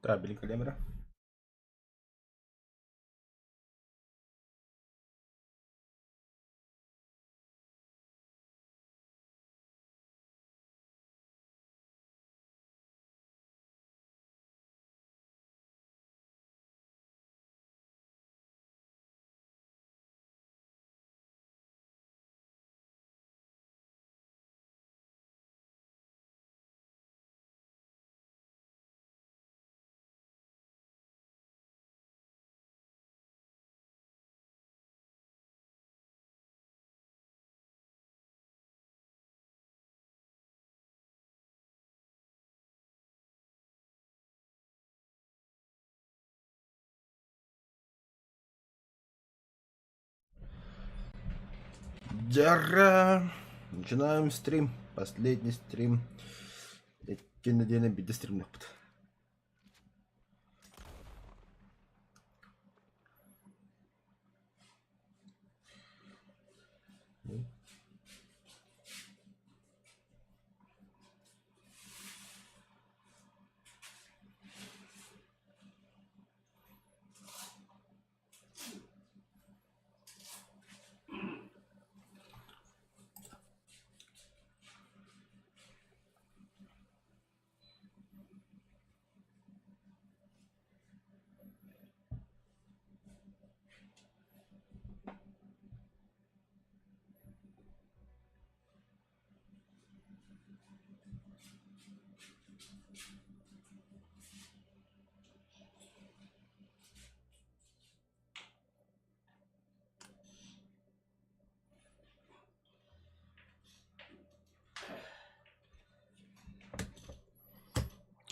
Да, великолепно. Дяра. Начинаем стрим. Последний стрим. Кино день без стримных.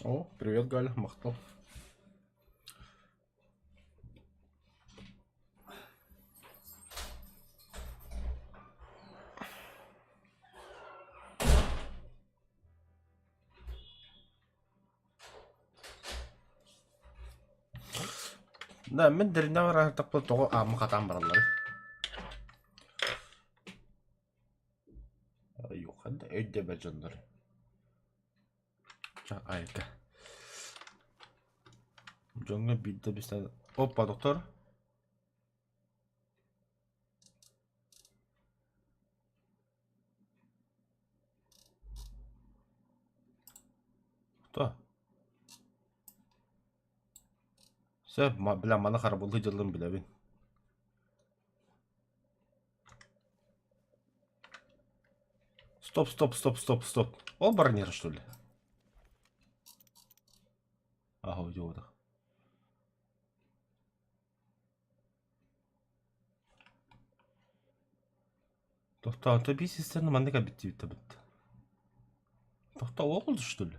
О, привет, Галя, Махтал. Да, мен деринде бар тапты того амы катам баралар. Yok, hadi öde be canlar. Ayka. Jonga bildi bir tane. Hoppa doktor. Da. Sen bilen bana karabolda cıldım bile ben. Стоп, стоп, стоп, стоп, стоп. Ол барнир, что ли? Ага, уйдет. Тоқта, bir сестерін мандыға бітті. Тоқта, ол қылды, что ли?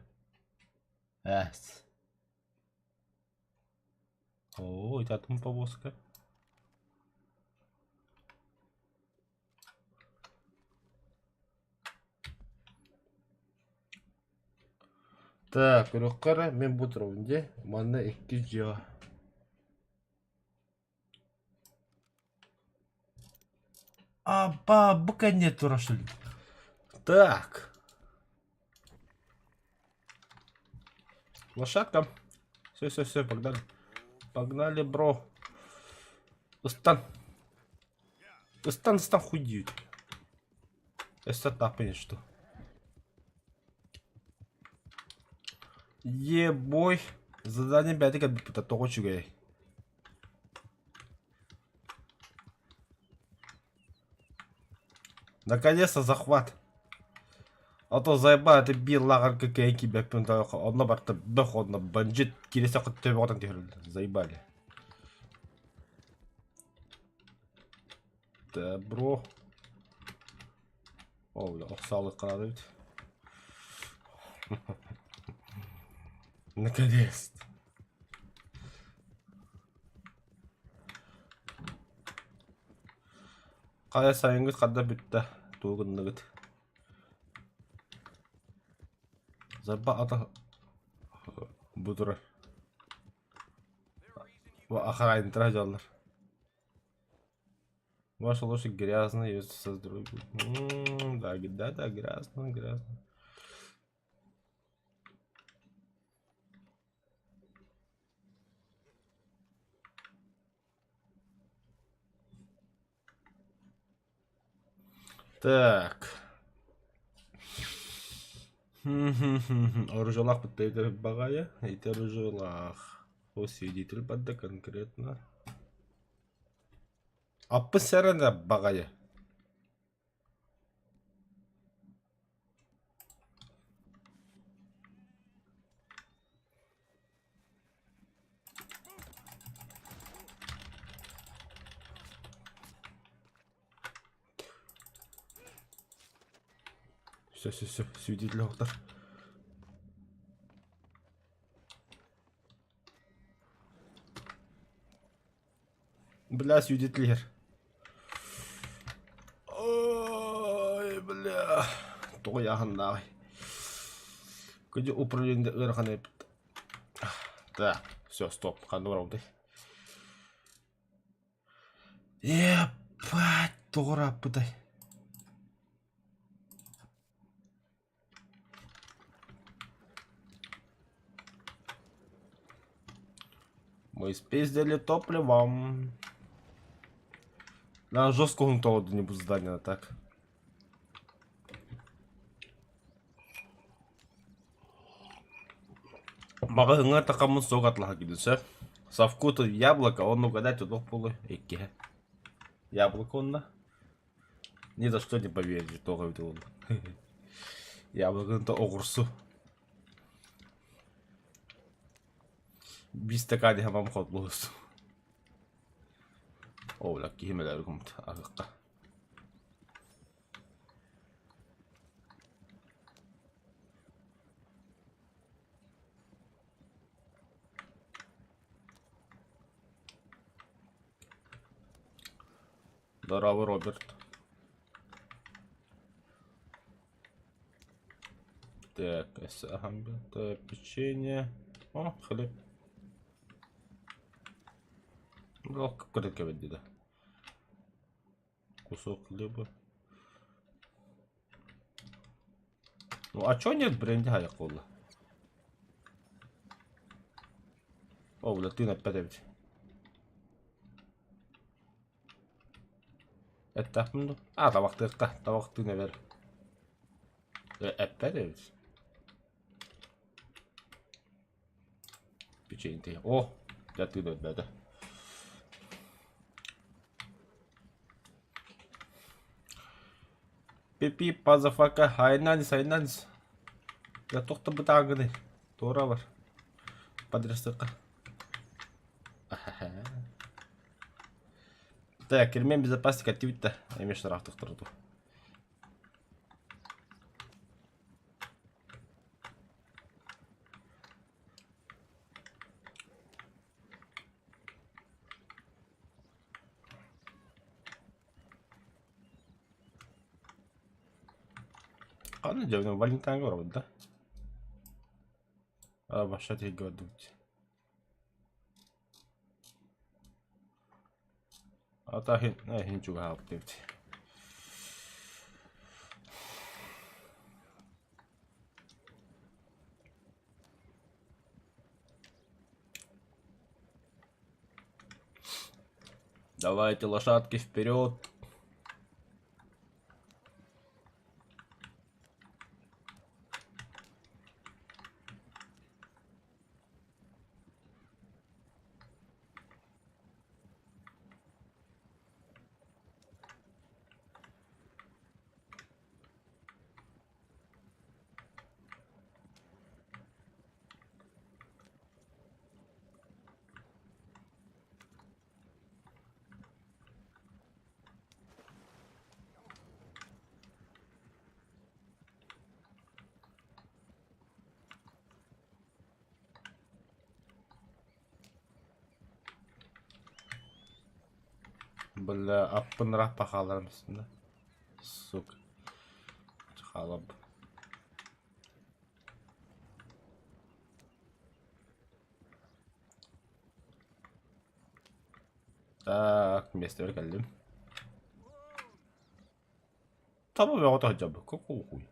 Әс. О, идем повозка. Так, үріққара, мен бұл тұрауынде, маңна 2 жиға. Аба, бұл кәне тұра, что ли? Так. Лошадка. Все, погнали. Погнали, бро. Стан, худеет. Это так, понятно, что. Ебой. Задание 5 как бы того чугай. Наконец-то захват. А то заебал, ты бил лагар какая-то бэкпен, одна барта бэходна, банджит, киреса хоть тебе вот заебали. Да, бро. О, бля, салы крадут. Наконец-то. Кая сайынгыз кадда битте. Тугуннугут. Заба ата будура. Ва ахрайн тражалар. Ваши лошадь грязные, ее со здоровьем. Да, грязно. Так. Оружалах бітті бағая. Это оружалах. О, свидетель бадда конкретно. Аппы сәріні бағая. Все, свидетель оқтар. Бля, свидетелер. Ой, бля. Той яғындағы. Көде управление ұрған епті. Так, все, стоп. Қанды барауды. Епать, тоғыр апыдай. Мы спиздили топливом. На жестко грунтового не будет здания, так. Бағыңа тақамын соқ атлаға кедесі. Со вкусом яблоко, он угадать удох полы. Эки. Яблоко он на. Ни за что не поверите, что говорил. Яблоко это огурсу. Без стакана хамам ход лос. О, лаки химелерком агакка. Здорово, Роберт. Так, это печенье. О, хлеб. Ну, как это да? Кусок хлеба. Ну, а чё нет бренда я кола? О, да ты нападешь. Это ну. А, тавахты наверх. Опять? Печенье. О, да ты да. Пипи, пазафака, хайнанс. Я только бытаганы. Тора бар. Подростка. Так, ремень безопасности активита. Имеешь штраф тахтарту. Ладно, делаем Валентайн город, да? А, ваша ты гадуть. А та ничего галптивти. Давайте, лошадки, вперед. Бля, аппынрақ пақаларымсың да. Сука. Чахалап. Так, место веркалим. Таба бе ота жабы. Какого хуй?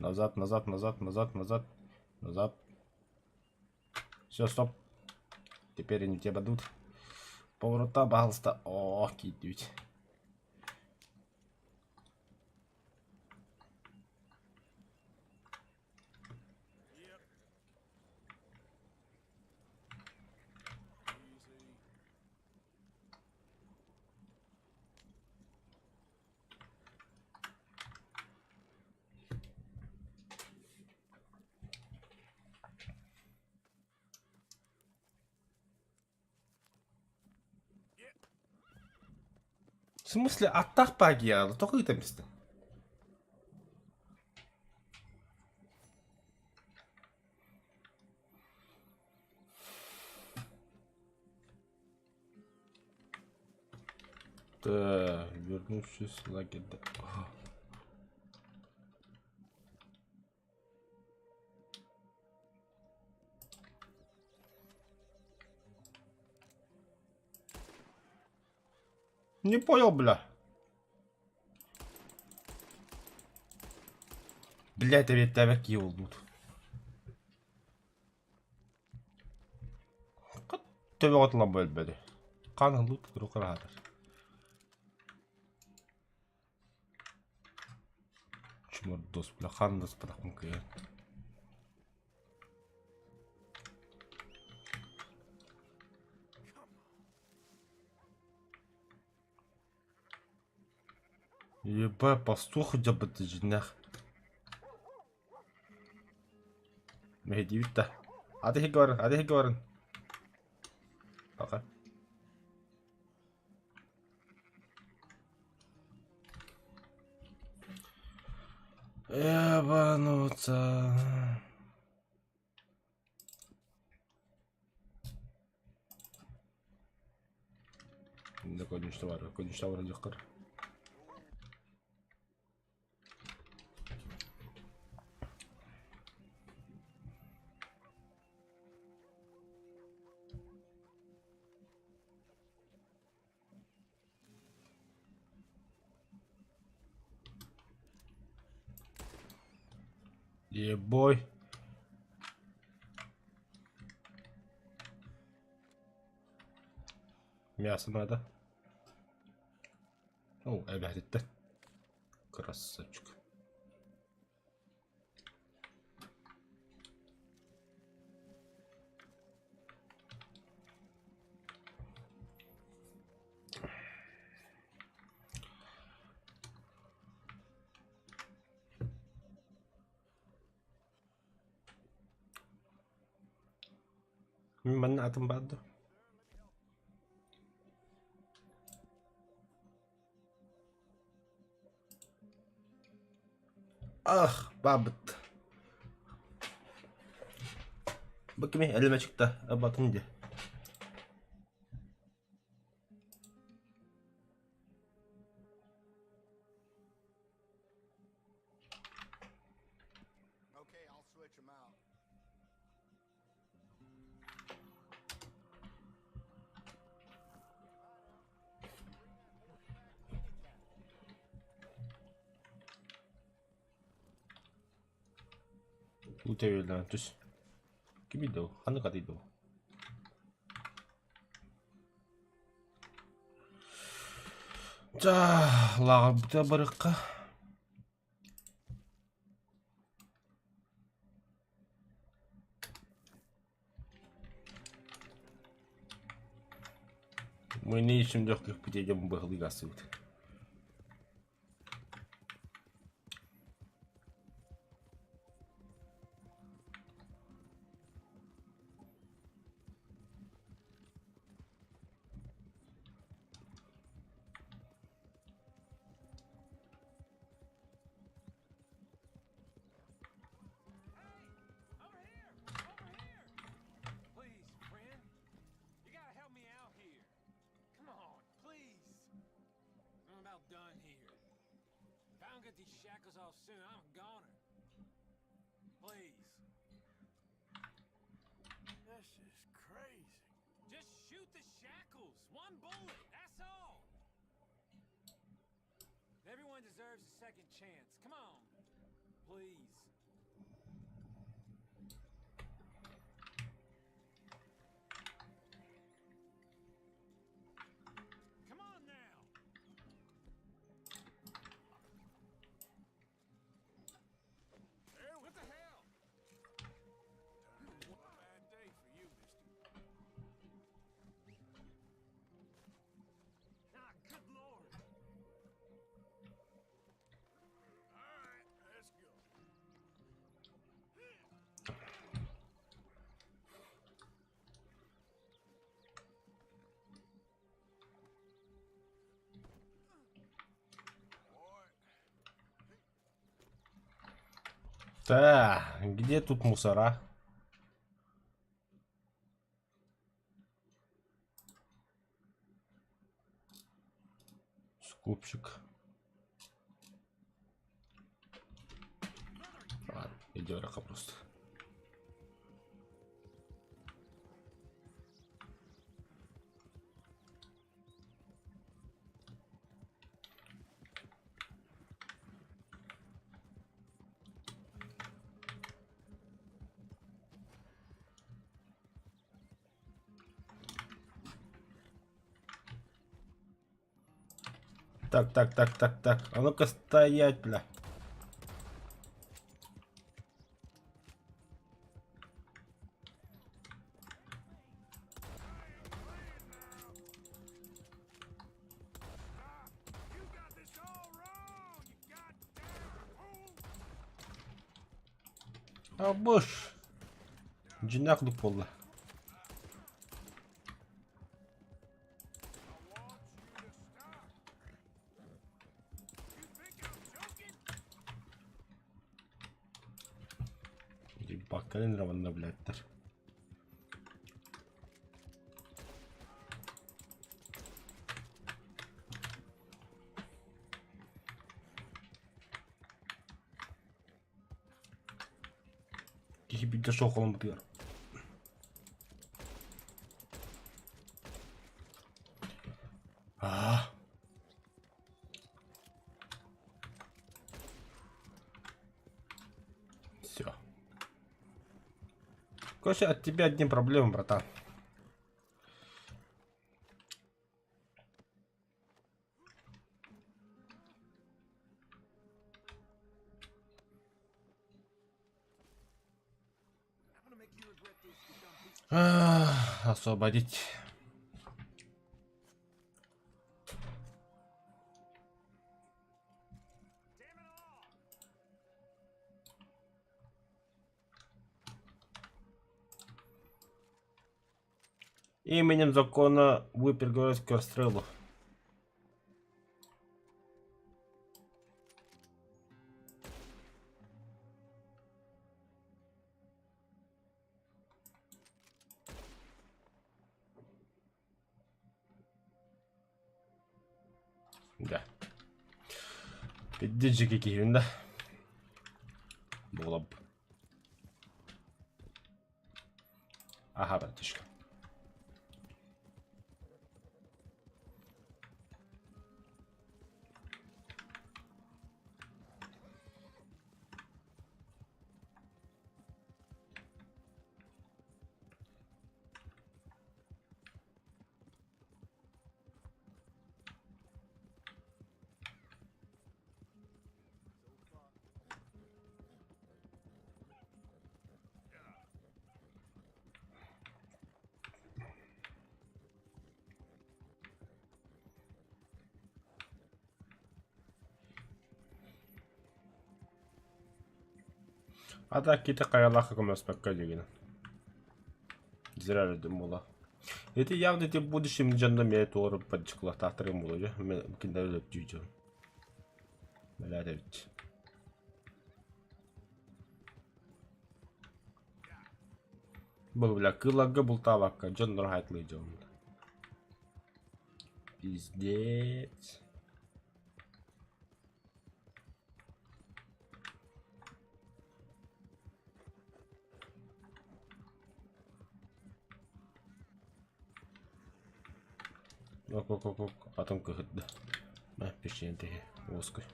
Назад, назад, назад, назад, назад, назад. Все, стоп. Теперь они тебя бадут. Поворота, пожалуйста. О, кидють. В смысле, аттак пагияды, только итемисти. Да, вернувшись в лагерь. Не понял, бля. Блять, это ведь тебя килл тут. Töbe atlan bölbedi. Kanın loot kırıklar. Чмордос, бля, хандас прахмукает. Еба, пастух хотя бы ты жнях. Мехди витта. Hadi görün. Bakın. Ебануться. Да, конечный товар легко. Ебой. Мясо надо. О, это красавчик. من атом بعده. Ah, babıt. Bakayım elime çıktı. Batınca. Okay, I'll switch them out. 우태율랑 주시. 김이도 하늘가 뒤도. 자, 라부터 버릴까? Мені ищем легких путей, где мы бы гасывать. Done here. If I don't get these shackles off soon, I'm a goner. Please. This is crazy. Just shoot the shackles. One bullet. That's all. Everyone deserves a second chance. Come on. Please. Где тут мусора? Скупщик. Ладно, идиотка просто. Так. А ну-ка стоять, бля. You got this all wrong, you goddamn fool! А boş. Cinaklık valla. Bakkalın ravanına biletler. Kişi bir de sokalım diyor. Ah. Все. Кося, от тебя одни проблемы, братан. Освободить. Именем закона вы приговорились к расстрелу. Да. Піддіджики Київ, да? Було б. Ага, братишка. А так киті қаялаққа көмеспекке деген. Зря ждем было. Это явно ты будущим джандом я тоже подчекла татарым было, я киндер ждем. Бля, ведь. Бұл бля, кылагы бұл табакка, джандор хайтлы ждем. Пиздец. Ок. Атом кыхытды. Мә, пешентеге, оскай.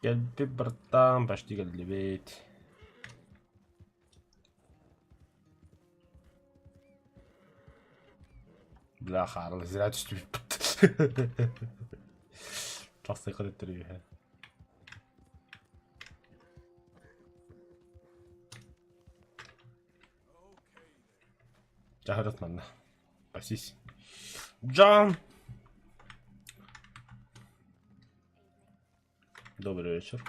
Geldi братан, почти geldi ведь. Бля, Харлы, зря чуть Жақсы қылып тұр. Жахарат манда. Пасись. Джан! Добрый вечер.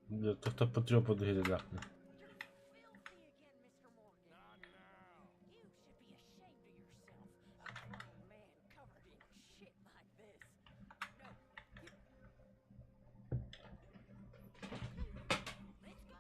Бля, кто-то потрёпанный рядах. Filthy again, Mr. Morgan. Not now. You should be ashamed of yourself. A grown man covered in shit like this. No, you... Let's go.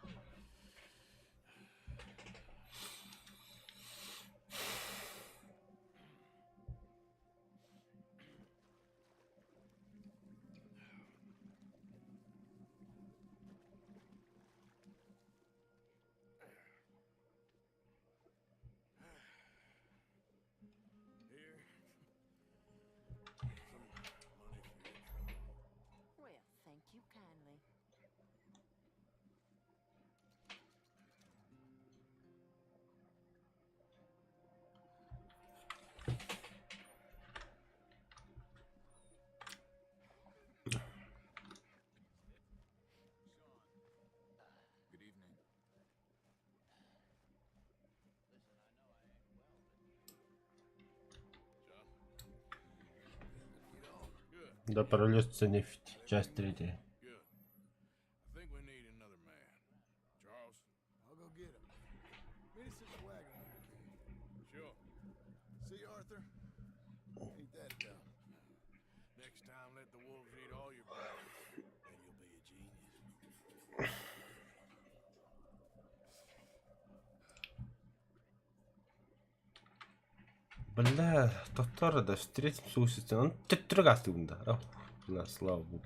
Here. Some money for your trouble. Well, thank you kindly. Good evening. Good. Да прольется нефть. Часть 3. Good. I think we need another man. Charles? I'll go get him. Meet us at the wagon. Sure. See, Arthur? Ain't that dumb? Next time, let the wolves eat all your brains, and you'll be a genius. Бля, татары да встретимся у сестры. Он трогастый бunda. Ох, бля, слава богу.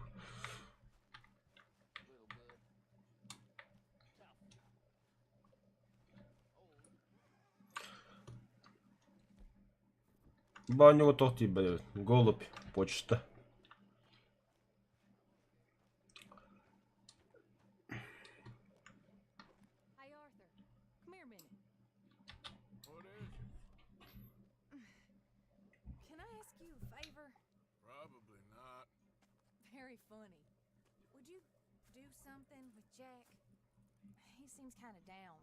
Ба, у него тохти, бля, голубь, почта. Hi, Arthur. Come here a minute. What is it? Can I ask you a favor? Probably not. Very funny. Would you do something with Jack? He seems kind of down.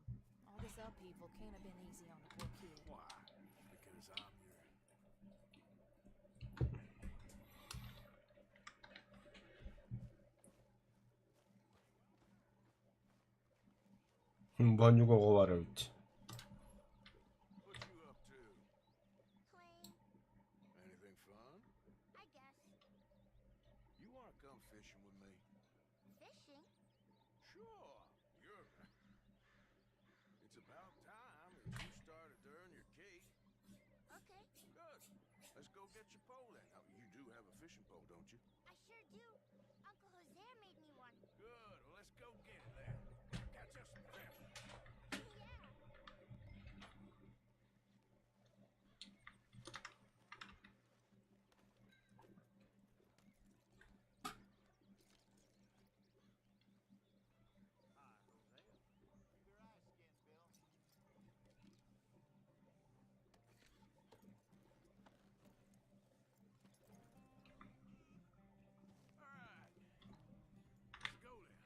All this upheaval can't have been easy on the poor kid. Why? Because I'm your... Банюга говорить. What you up to? Playing, Anything fun? I guess. You wanna come fishing with me? Fishing? Sure. You're... It's about time that you started to earn your keep. Okay, Good. Let's go get your pole then. Now, you do have a fishing pole, don't you? I sure do. Uncle Jose made me one. Good. Well, let's go get it then. Catch us some fish. Yeah. All right. Let's go then.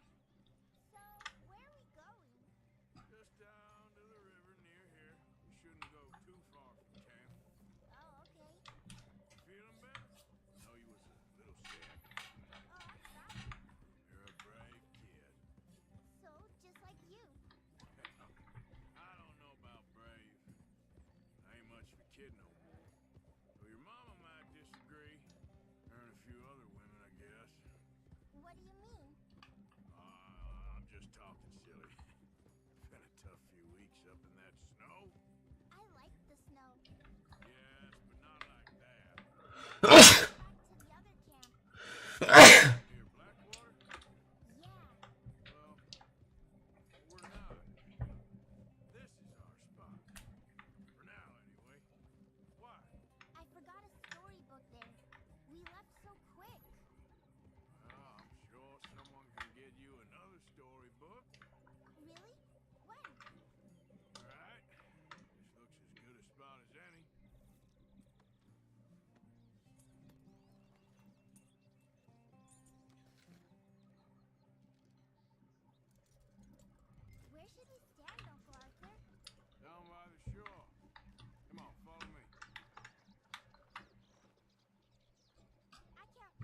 So, where are we going? Just down to the river near here. We shouldn't go too far from camp. Oh, okay. Feeling better? Know you was a little sick. Oh, I'm sorry. You're a brave kid. So, just like you. I don't know about brave. I ain't much of a kid no more. Well, your mama might disagree. Her and a few other women, I guess. What do you mean? I'm just talking silly. Been a tough few weeks up in that snow. I like the snow. Yes, but not like that. Back to the other camp. Near Blackwater? Yeah. Well, we're not. This is our spot. For now, anyway. Why? I forgot a storybook there. We left so quick. Well, I'm sure someone can get you another storybook. Really? When? All right. This looks as good a spot as any.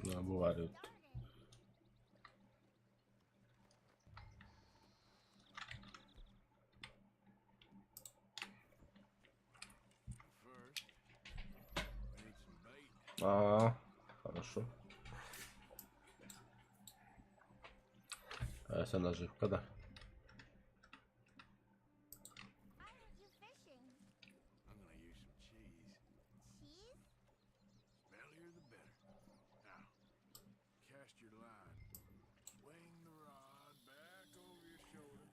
Буває. First, need some bait. Хорошо. А если наживка, да? Why aren't you fishing? I'm gonna use some cheese. Cheese? Smellier the better. Now, cast your line. Swing the rod back over your shoulder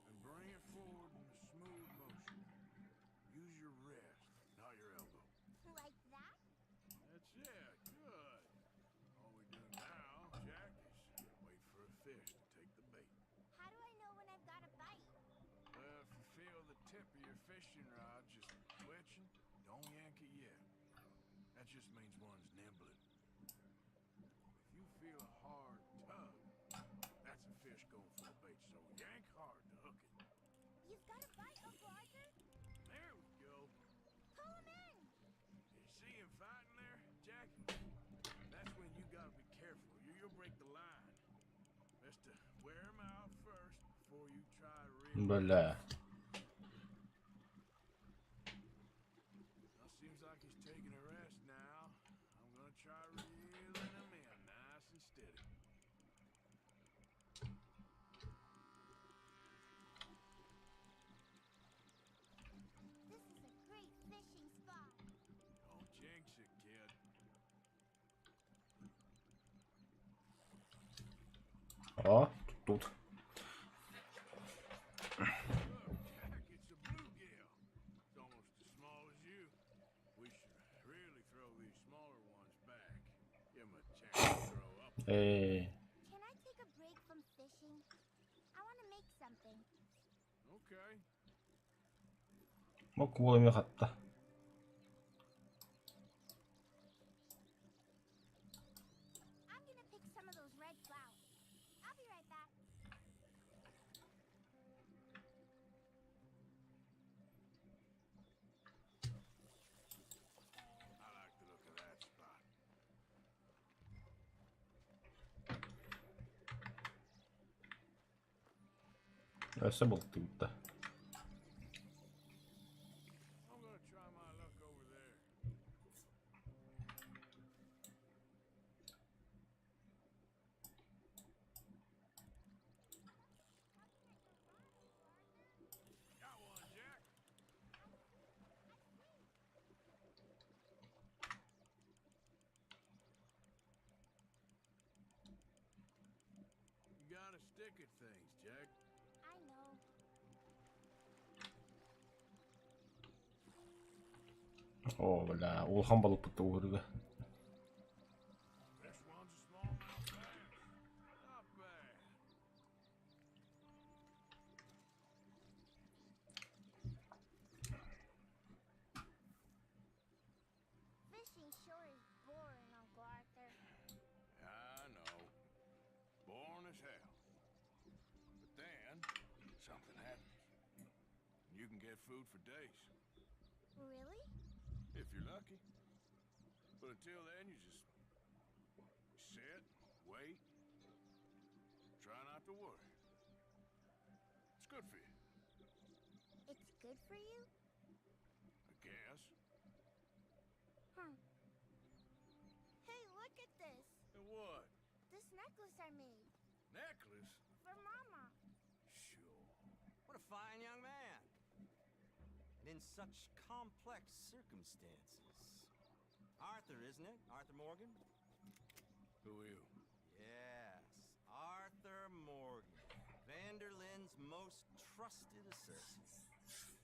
and bring it forward in a smooth motion. Use your wrist, not your elbow. Like that? That's it. Good. All we do now, Jack, is wait for a fish to take the bait. How do I know when I've got a bite? Well, if you feel the tip of your fishing rod just twitching, don't yank it yet. That just means one's nibbling. If you feel a hard tug, that's a fish going for the bait, so yank hard to hook it. You've got a bite, Uncle Arthur? There we go. Pull him in! You see him fighting there, Jack? That's when you gotta be careful. You'll break the line. Best to wear him out first before you try to reel. Бля. Well, seems like he's taking a rest now. I'm gonna try reeling him in nice and steady. This is a great fishing spot. Don't jinx it, kid. О, тут. Look, Jack, it's a bluegill. It's almost as small as you. We should really throw these smaller ones back. Give them a chance to grow up. Ей. Can I take a break from fishing? I want to make something. Okay. kuulemma hatta. I'm gonna pick some of those red flowers. I'll be right back. I like the look of that spot. Se boltti, mutta I'm gonna try my luck over there. Got one, Jack. You gotta stick at things, Jack. I know. бля, улхан болып бітті өрігі. This one's a smallmouth bass. Not bad. Fishing sure is boring, Uncle Arthur. I know. Boring as hell. But then, something happens. You can get food for days. Really? If you're lucky. But until then, you just sit, wait, try not to worry. It's good for you, It's good for you? I guess. Hey, look at this. And what? This necklace I made. Necklace? For Mama. Sure. What a fine young man. And in such complex circumstances. Arthur, isn't it? Arthur Morgan? Who are you? Yes, Arthur Morgan. Vanderlyn's most trusted assistant.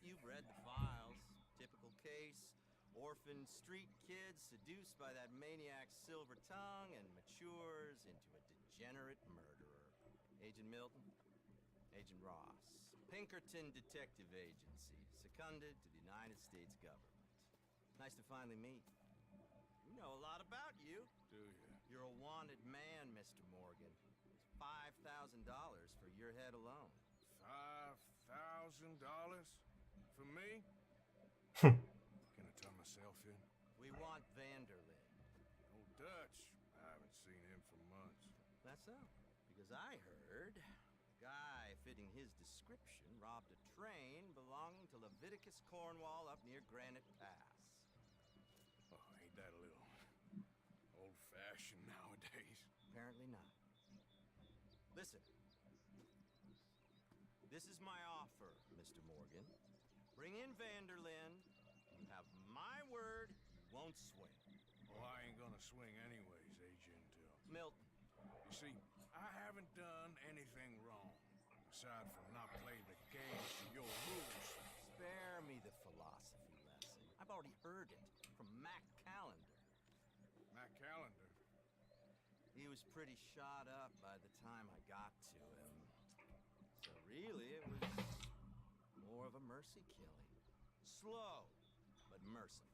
You've read the files. Typical case. Orphan street kid seduced by that maniac's silver tongue and matures into a degenerate murderer. Agent Milton? Agent Ross. Pinkerton Detective Agency, seconded to the United States government. Nice to finally meet. We know a lot about you. Do you? You're a wanted man, Mr. Morgan. $5,000 for your head alone. $5,000 for me? Can I turn myself in? We want Vanderlyn. Old Dutch. I haven't seen That's so. Because I heard a guy fitting his description robbed a train belonging to Leviticus Cornwall up near Granite Pass. Oh, ain't that a little old-fashioned nowadays? Apparently not. Listen. This is my offer, Mr. Morgan. Bring in Vanderlyn. You have my word you won't swing. Oh, I ain't gonna swing anyways, Agent. Milton. You see, I haven't done anything wrong, aside from not playing the game to your rules. Spare me the philosophy lesson. I've already heard it from Mac Callender. Matt Callender. He was pretty shot up by the time I got to him. So really, it was more of a mercy killing. Slow, but merciful.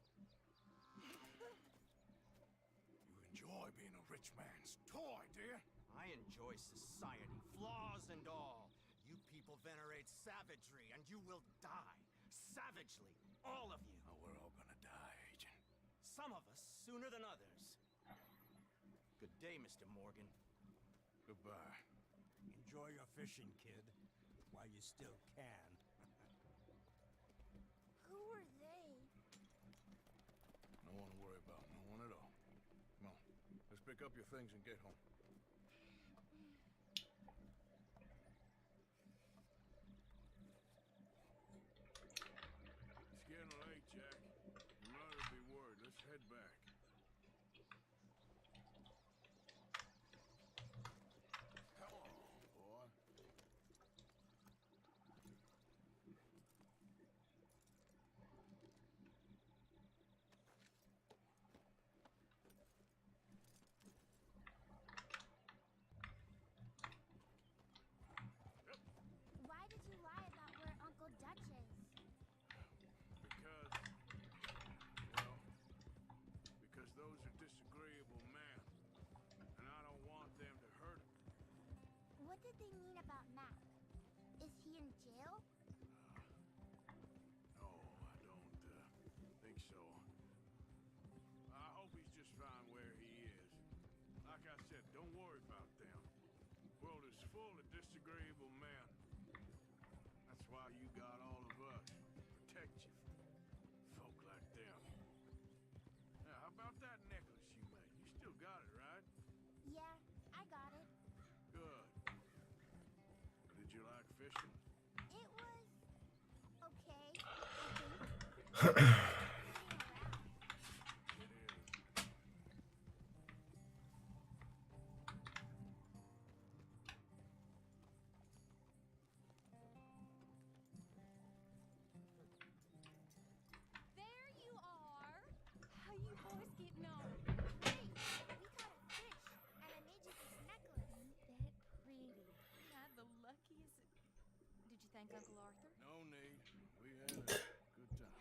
You enjoy being a rich man's toy, dear. I enjoy society, flaws and all. You people venerate savagery, and you will die. Savagely, all of you. Oh, we're all gonna die, Agent. Some of us sooner than others. Good day, Mr. Morgan. Goodbye. Enjoy your fishing, kid, while you still can. Who are they? No one to worry about, no one at all. Come on, let's pick up your things and get home. It's getting late, Jack. Your mother'll be worried. Let's head back. Come on, boy. Why did you lie about where Uncle Dutch is? Because those are disagreeable men, and I don't want them to hurt him. What did they mean about Mac? Is he in jail? No, I don't think so. I hope he's just fine where he is. Like I said, don't worry about them. The world is full of disagreeable men. That's why you got all of us. Protect you from folk like them. Now, how about that necklace you made? You still got it, right? Yeah, I got it. Good. Did you like fishing? It was okay, I think. It is. There you are. How you boys getting on? Great! We caught a fish, and I made you this necklace. Ain't that pretty? Not the luckiest. Did you thank Uncle Arthur? No need. We had a good time.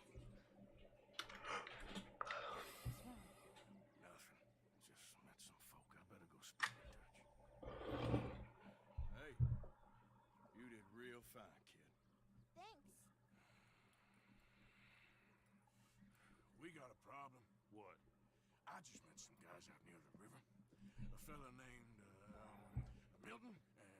What's wrong? Nothing. Just met some folk. I better go speak to Dutch. Hey, you did real fine, kid. Thanks. We got a problem. What? I just met some guys out near the river. A fella named Milton and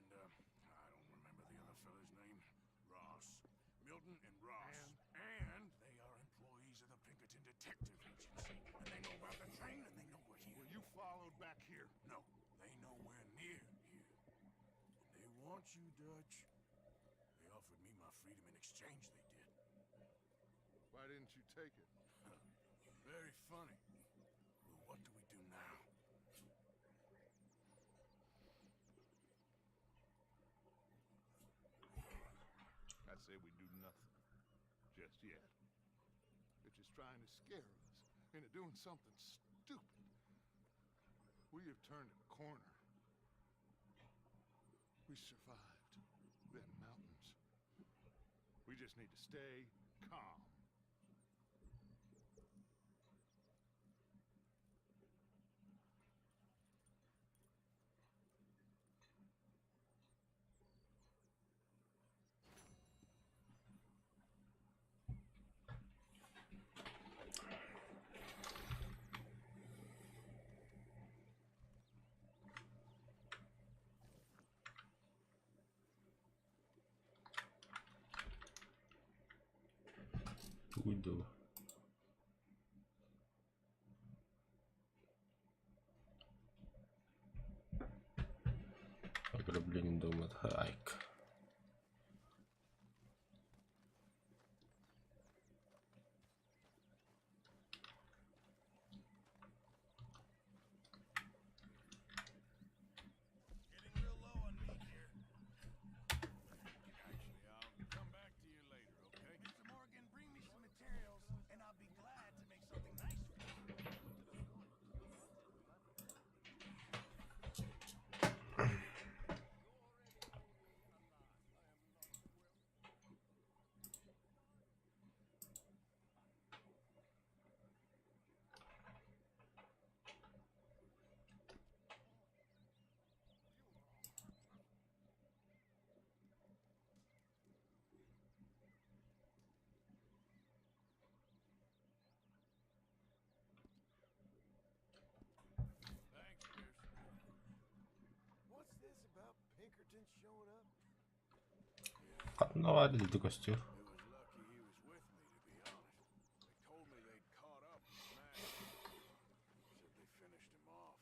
I don't remember the other fella's name. Ross. Milton and Ross. And they are employees of the Pinkerton Detective Agency. And they know about the train and they know we're here. Were you followed back here? No. They know we're near here. And they want you, Dutch. They offered me my freedom in exchange, they did. Why didn't you take it? Very funny. Well, what do we do now? I say we do nothing. Just yet. They're just trying to scare us into doing something stupid. We have turned a corner. We survived them mountains. We just need to stay calm. Скуби-Ду. Ограбление дома Хайк. Getting real low on meat here. Actually, I'll come back to you later, okay? Mr. Morgan, bring me some materials, and I'll be glad to make something nice for you. Thanks, Pearson. What's this about Pinkerton showing up? No, I did the costume. It was lucky he was with me, to be honest. They told me they'd caught up with Mac. Said they finished him off.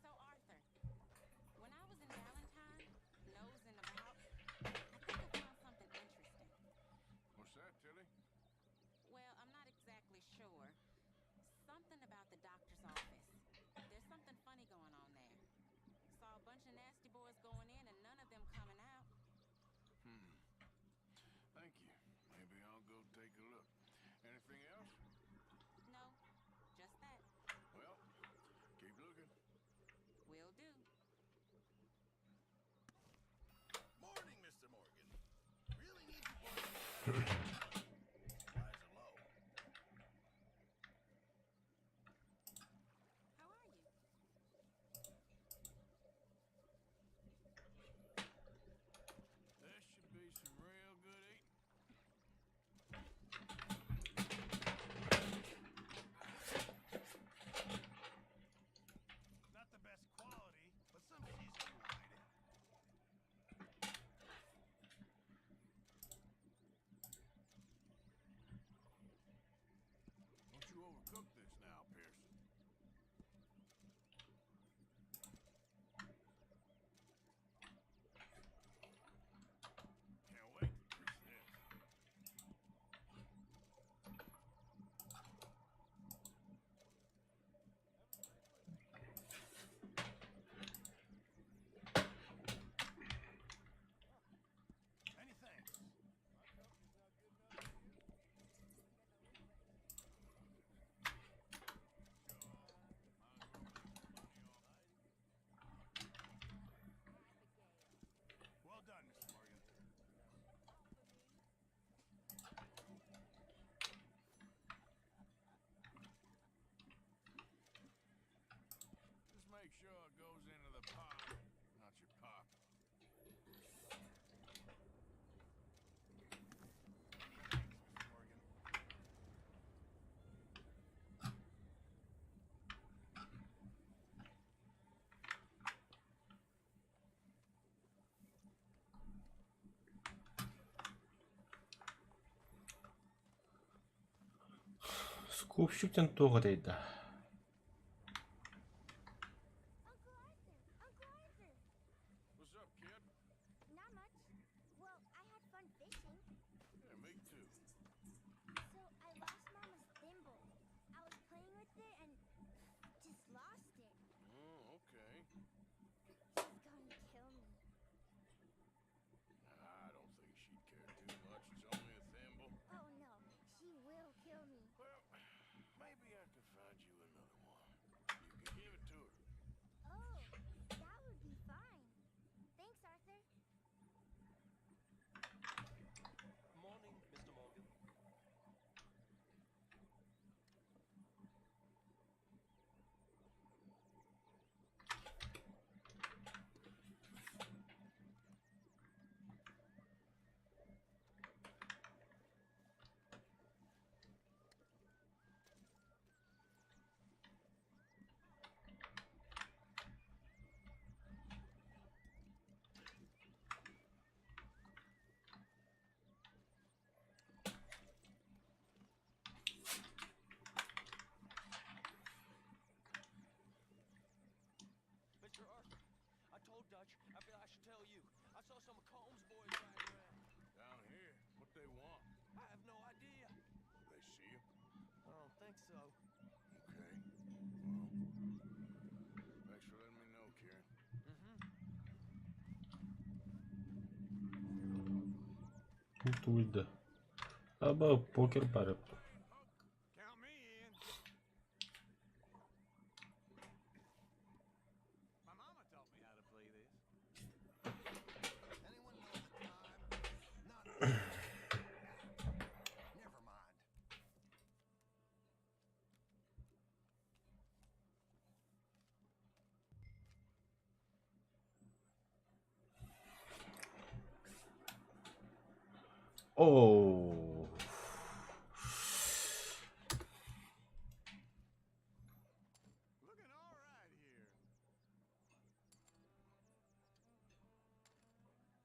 So, Arthur, when I was in Valentine, nosing about, I think I found something interesting. What's that, Tilly? Well, I'm not exactly sure. Something about the doctor's office. There's something funny going on there. Saw a bunch of nasty boys going in and none of them coming out. Thank you. Maybe I'll go take a look. Anything else? No, just that. Well, keep looking. Will do. Morning, Mr. Morgan. Really need you boys to rise are low. How are you? This should be some real good eating. Not the best quality, but some seasoning will hide it. Don't you overcook this now, Pearson. Can't wait to taste this. Many thanks. Well done, Mr. Morgan. Just make sure it goes into the pot, not your pop. Many thanks, Mr. Morgan. Скупщик тенторейда. Uncle Arthur! Uncle Arthur! What's up, kid? Not much. Well, I had fun fishing. Yeah, me too. So I lost Mama's thimble. I was playing with it and just lost it. Oh, okay. She's gonna kill me. I don't think she'd care too much. It's only a thimble. Oh no, she will kill me. Well, maybe I could find you Dutch, I feel I should tell you. I saw some of Combs' boys riding around. Down here, what they want? I have no idea. They see you? I don't think so. Okay. Well, thanks for letting me know, Kieran. Duydu. Ama poker para. Count me in. My mama taught me how to play this. Anyone know the time? Not. Never mind. Oh. Looking all right here.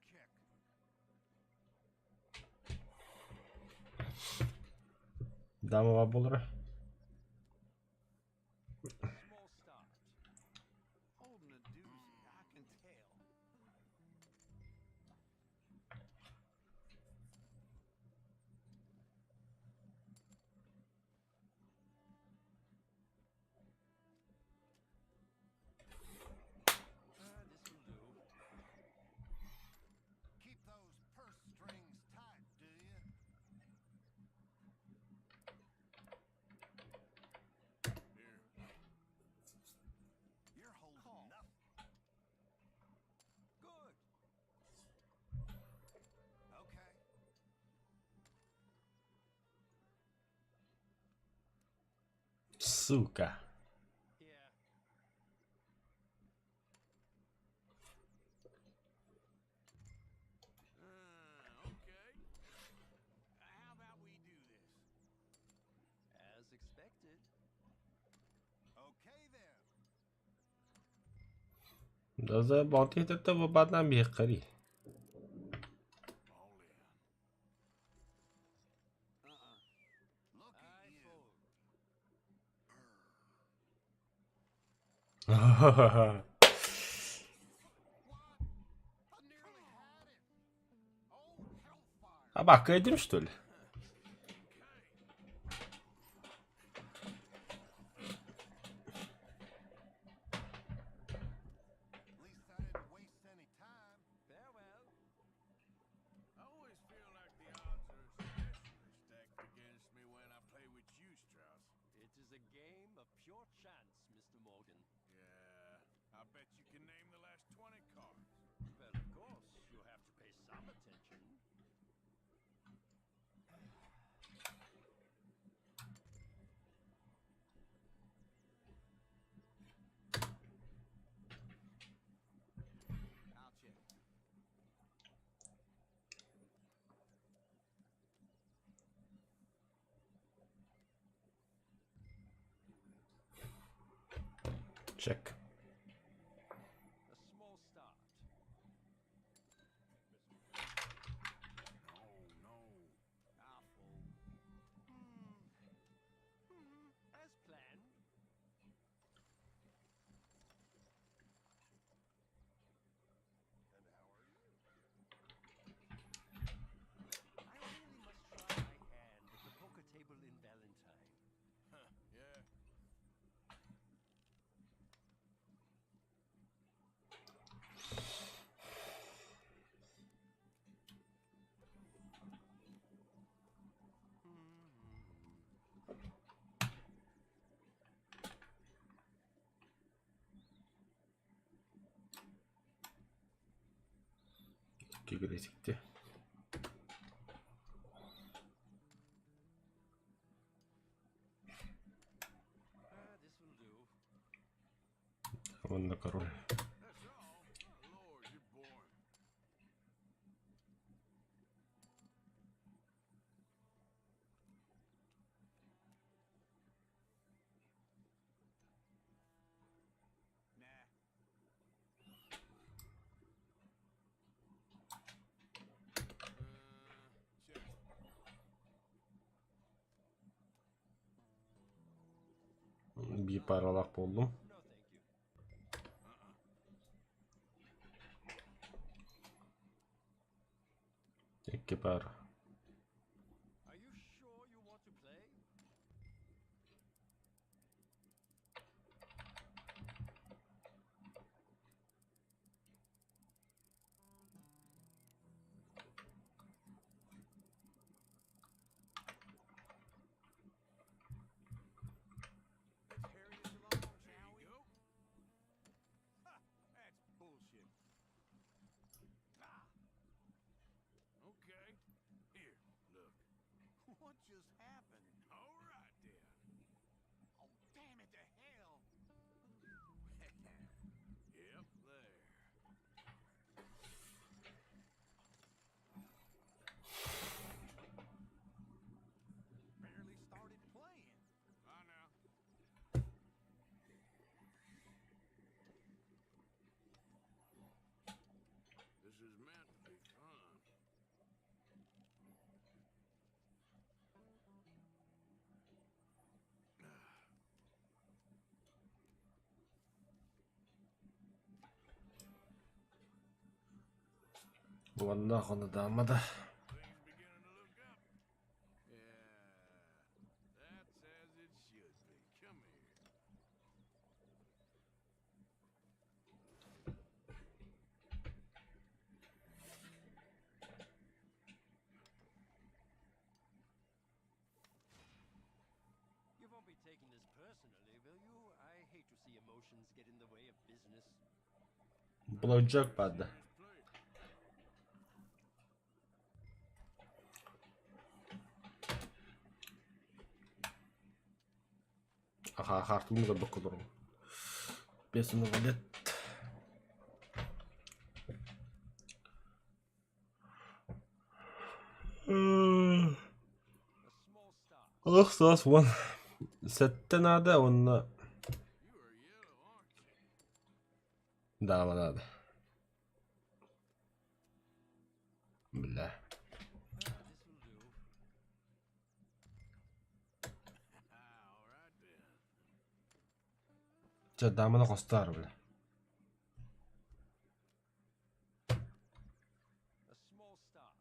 Check. Dama вабулра. Small start. Holding a doozy, I can tell. This will do. Keep those purse strings tight, do you? Here. You're holding nothing. Good. Okay. Сука. Yeah. Okay. How about we do this? As expected. Okay then. Да заботит этого бадам бехари. All in. Look at I you. fold. I nearly had it. Oh, hellfire. Абакайдым, что ли? At least I didn't waste any time. Farewell. I always feel like the odds are especially stacked against me when I play with you, Strauss. It is a game of pure chance, Mr. Morgan. Yeah, I bet you can name the last 20 cards. Well, of course, you have to pay some attention. I'll check. Check. A small start. No, no. I'll fold. As planned. And how are you? I really must try my hand at the poker table in Valentine. Huh, yeah. Игры sikti. This will do. Вон на король. That's all. Lord, you're boring. Nah. Check. Bir paralak buldum. No, thank you. Kipar. Are you sure you want to play? Let's hurry this along, shall we? Go. Ha! That's bullshit. Ah! Okay. Here, look. What just happened? All right, then. Oh, damn it to hell! Yep, there. Barely started playing. Bye now. This is meant to be fun. والله on damada. Things beginning to look up. Yeah, that's as it should be. Come here. You won't be taking this personally, will you? I hate to see emotions get in the way of business. Bulacak bende. Serious play. Aha, hartımı da bakılırım. Besini valet. A small start. Last one. Sette nada onunla. You are yellow, aren't you? Dava nada. Billah. This will do. All right, then. C'è damana costare bile. A small start.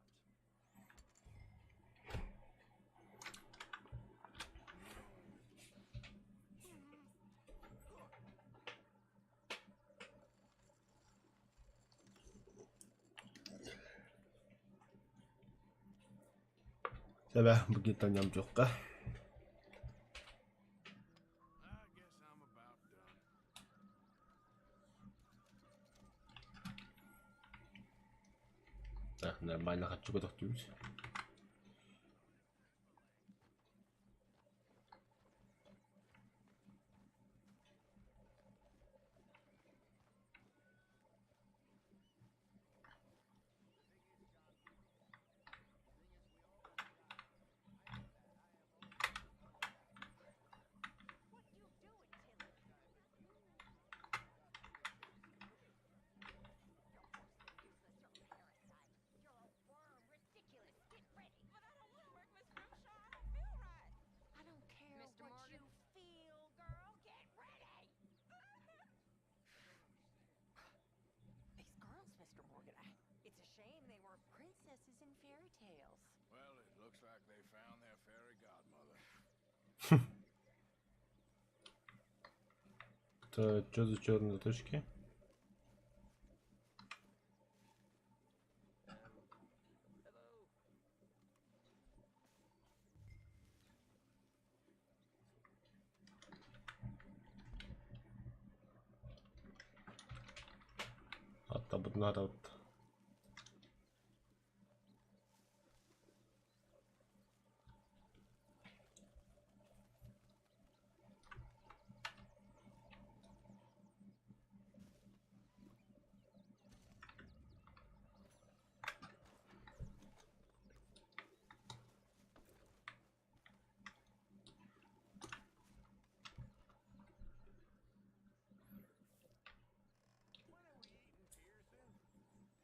Sebeh begitu nyam juga. I guess I'm about done. Нормально хочу готовить. Princesses in fairy tales. Well, it looks like they found their fairy godmother. Так, что за черные точки? Hatta bunlar da When are we eating, Pearson?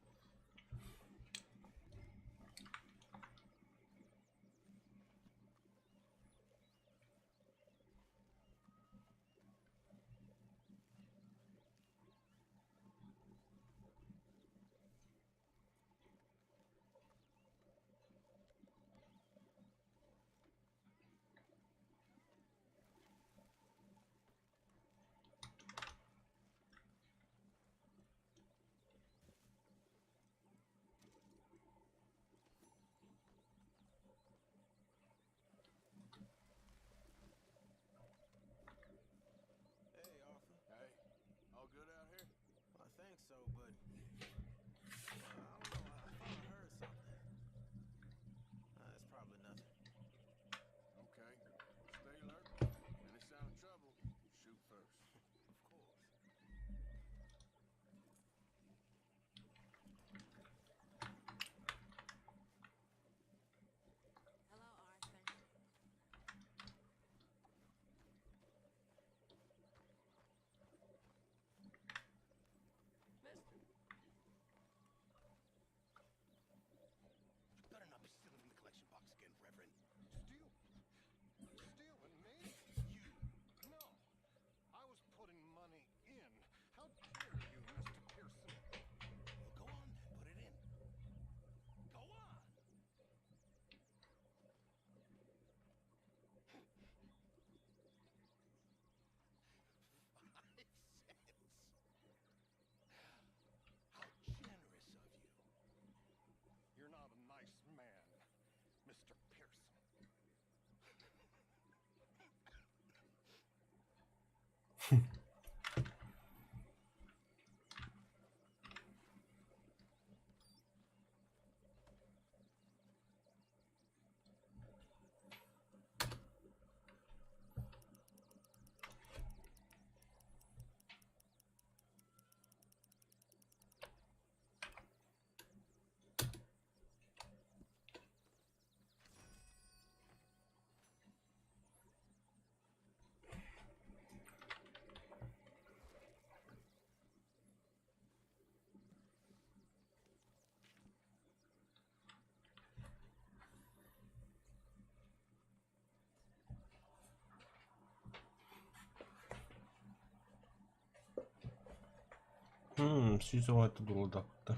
Сүйсөң айтты дулдапты.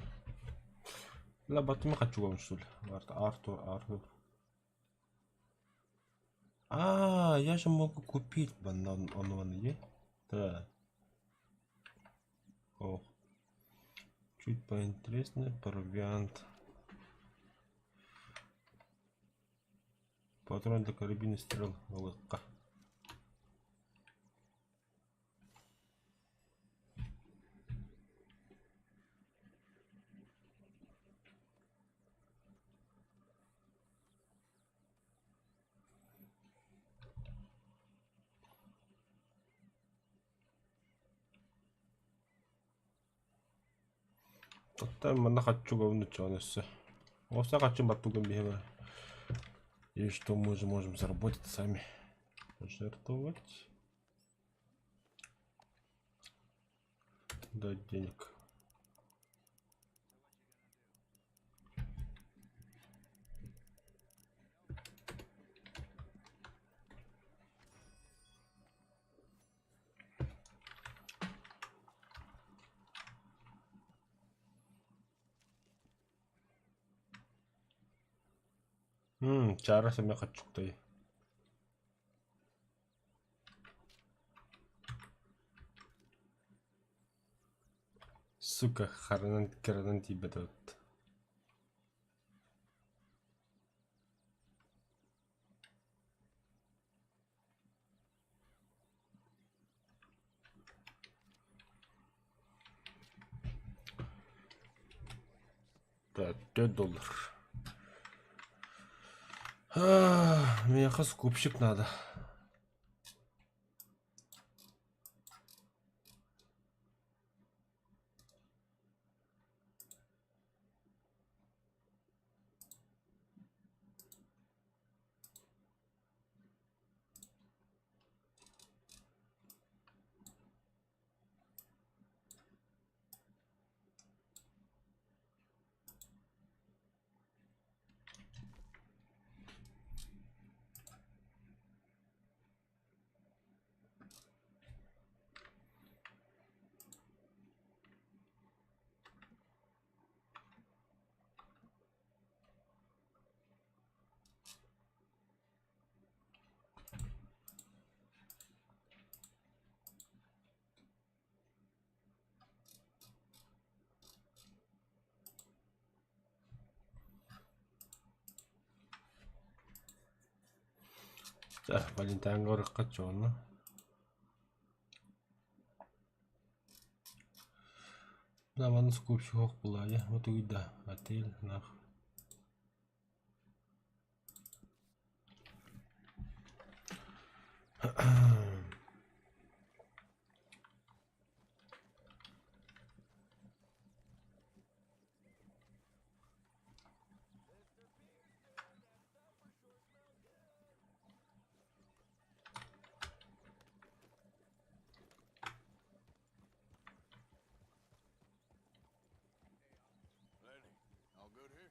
Ла батыма качугам что ли? Артур. Я же могу купить он, да. О, чуть поинтереснее, провиант. Патрон для карабина стрел, лыка. Тогда мы хочу говнуть чонесы. Оса хочу батугам бегать. И что мы же можем заработать сами? Жертвовать. Дать денег. Чарасы мен качуктай. Сука, харанан тибет вот. Так, $5. Мне скупщик надо. За, Валентайн горох качуна. Наман скупщик хох була, я вот уйда, отель нах. Lady, all good here?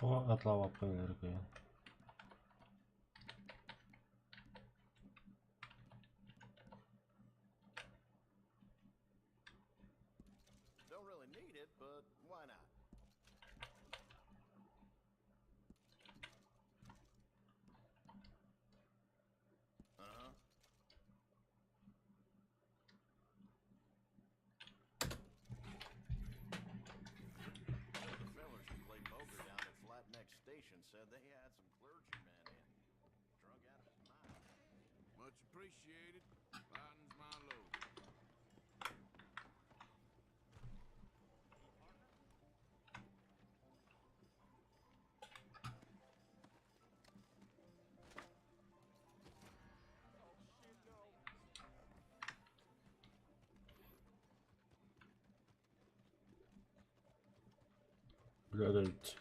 От лава по энергии. Don't really need it, but why not? Uh-huh. The fellers who played poker down at Flat Neck Station said they had some clergyman in. Drunk out of his mind. Much appreciated. Lightens my load. Блядь.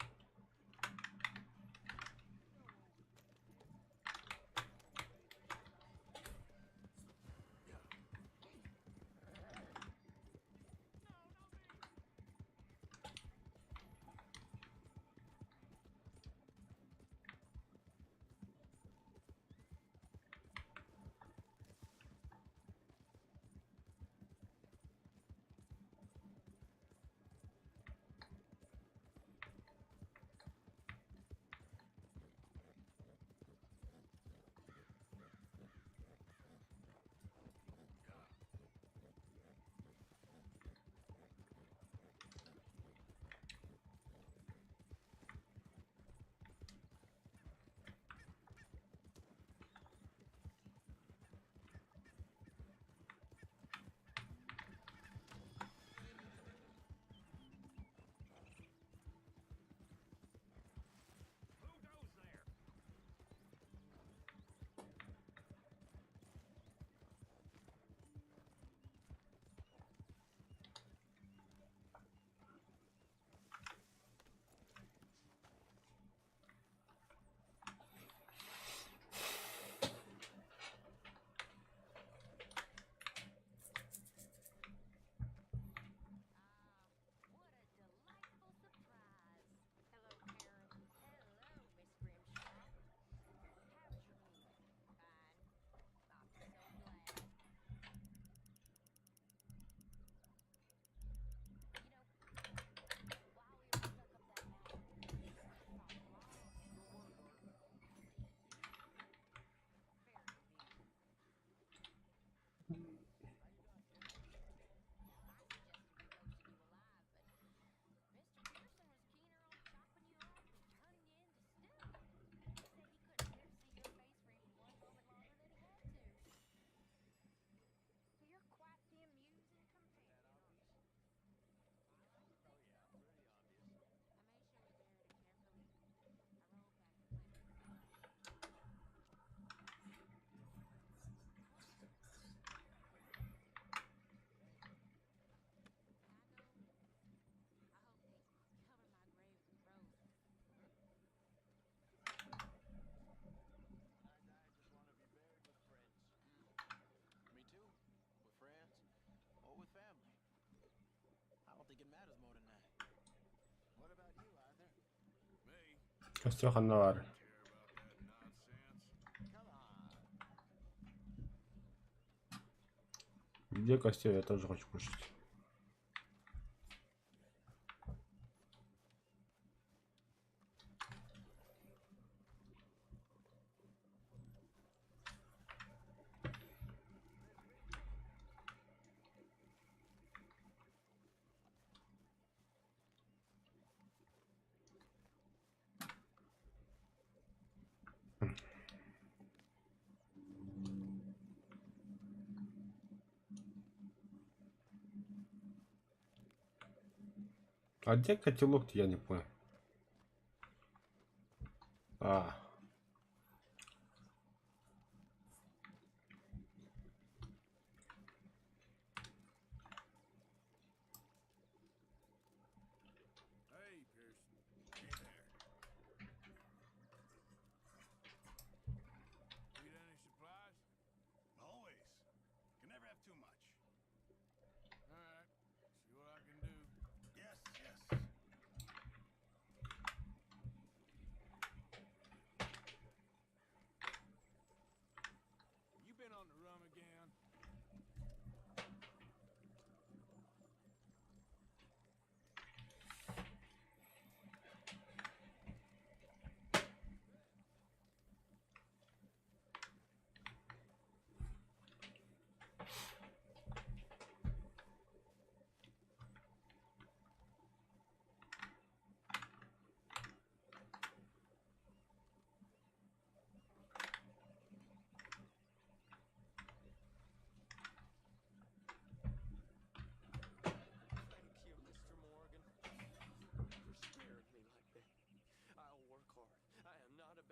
Me too. With friends or with family. I don't think it matters more than that. What about you, Arthur? Me? Костёх Аннавар. Care about that nonsense? Come on. Где костер? Я тоже хочу кушать. А где котелок-то, я не понял. А. Hey, Pearson. Hey there. Need any supplies? Always. Can never have too much. All right. See what I can do. Yes, yes.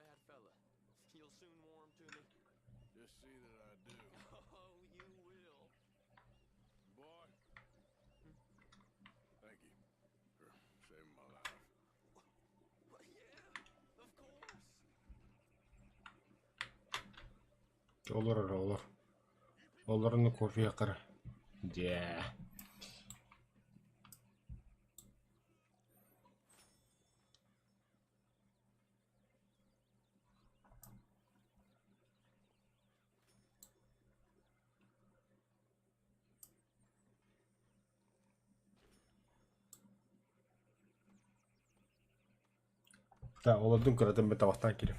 bad fella. You'll soon warm to me. Just see that I do. Oh, you will. Boy. Thank you for saving my life. Well, yeah, of course. Olur olur. Olurunu kofiye kır. Yeah. Tää oletun kyllä tämän tavahtaan kirja.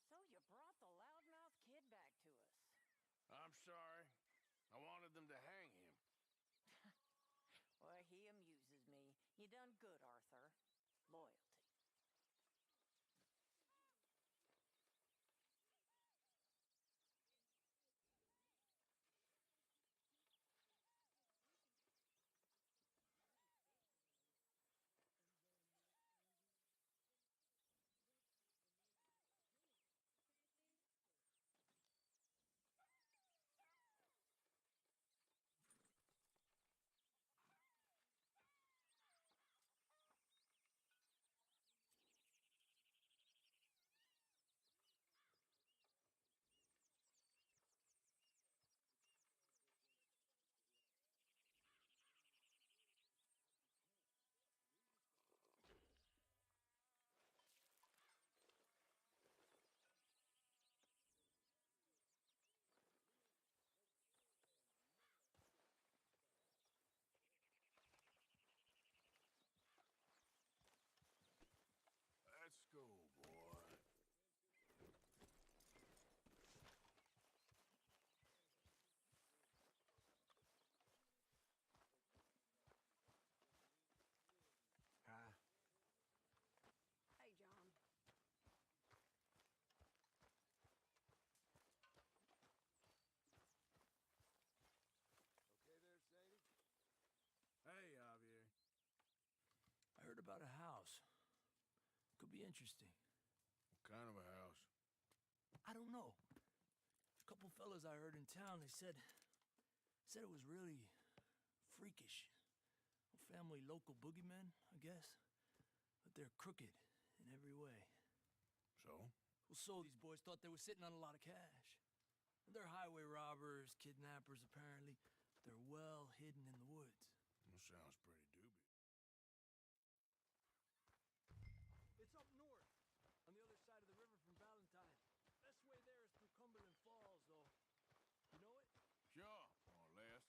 So you brought the loudmouth kid back to us. I'm sorry. I wanted them to hang him. Well, he amuses me. You done good, Arthur. Loyalty. Let's go, boy. Hi. Hey, John. Okay there, Sadie? Hey, Javier. I heard about a house. Could be interesting. What kind of a house? I don't know. A couple fellas I heard in town, they said it was really freakish. A family local boogeymen, I guess. But they're crooked in every way. So? Well, so these boys thought they were sitting on a lot of cash. They're highway robbers, kidnappers, apparently. But they're well hidden in the woods. That sounds pretty dubious. It's up north, on the other side of the river from Valentine. Best way there is through Cumberland Falls, though. You know it? Sure, more or less.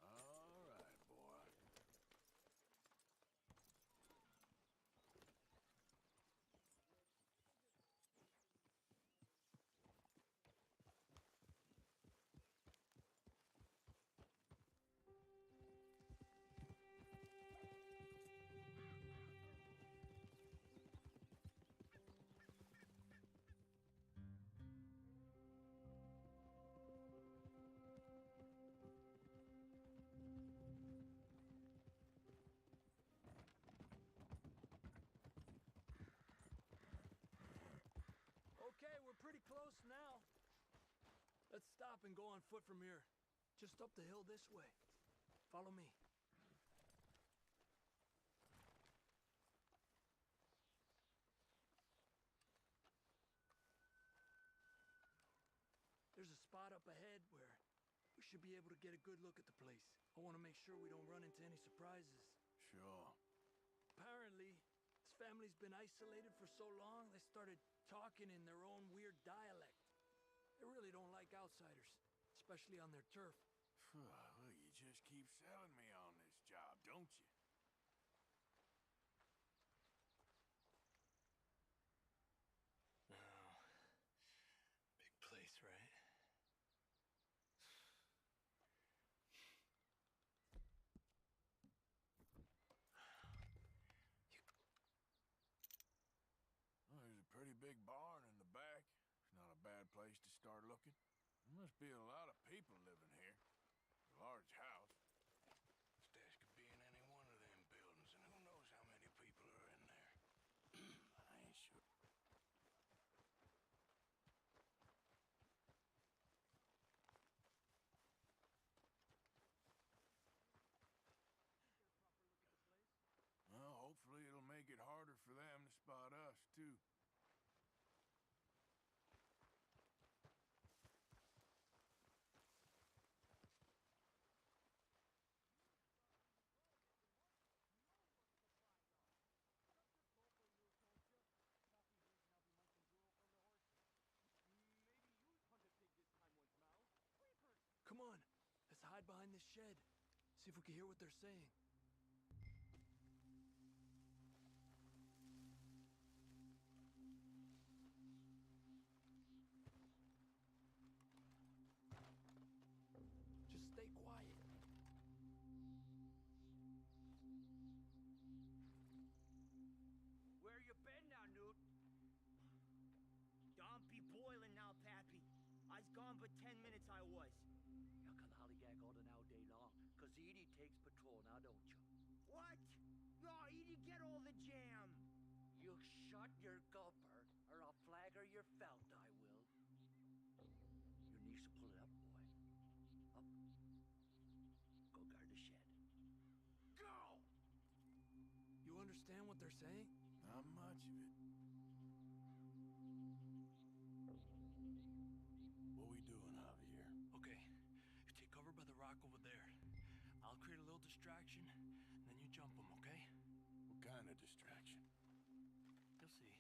All right, boy. Let's stop and go on foot from here. Just up the hill this way. Follow me. There's a spot up ahead where we should be able to get a good look at the place. I want to make sure we don't run into any surprises. Sure. Apparently, this family's been isolated for so long, they started talking in their own weird dialect. They really don't like outsiders, especially on their turf. Well, you just keep selling me on this job, don't you? Oh, big place, right? Well, there's a pretty big barn in the back. It's not a bad place to start looking. There must be a lot of people living here. A large house. Stash could be in any one of them buildings, and who knows how many people are in there. I ain't sure. Well, hopefully it'll make it harder for them to spot us, too. Come on, let's hide behind this shed. See if we can hear what they're saying. Just stay quiet. Where you been now, Newt? Don't be boiling now, Pappy. I's gone but 10 minutes I was. You can hollygag all the now day long, 'cause Edie takes patrol now, don't you? What? No, Edie get all the jam. You shut your gulper, or I'll flagger your felt, I will. Your knees will pull it up, boy. Up. Go guard the shed. Go! You understand what they're saying? Not much of it. What we doing out here? Okay, you take cover by the rock over there. I'll create a little distraction, and then you jump them, okay? What kind of distraction? You'll see.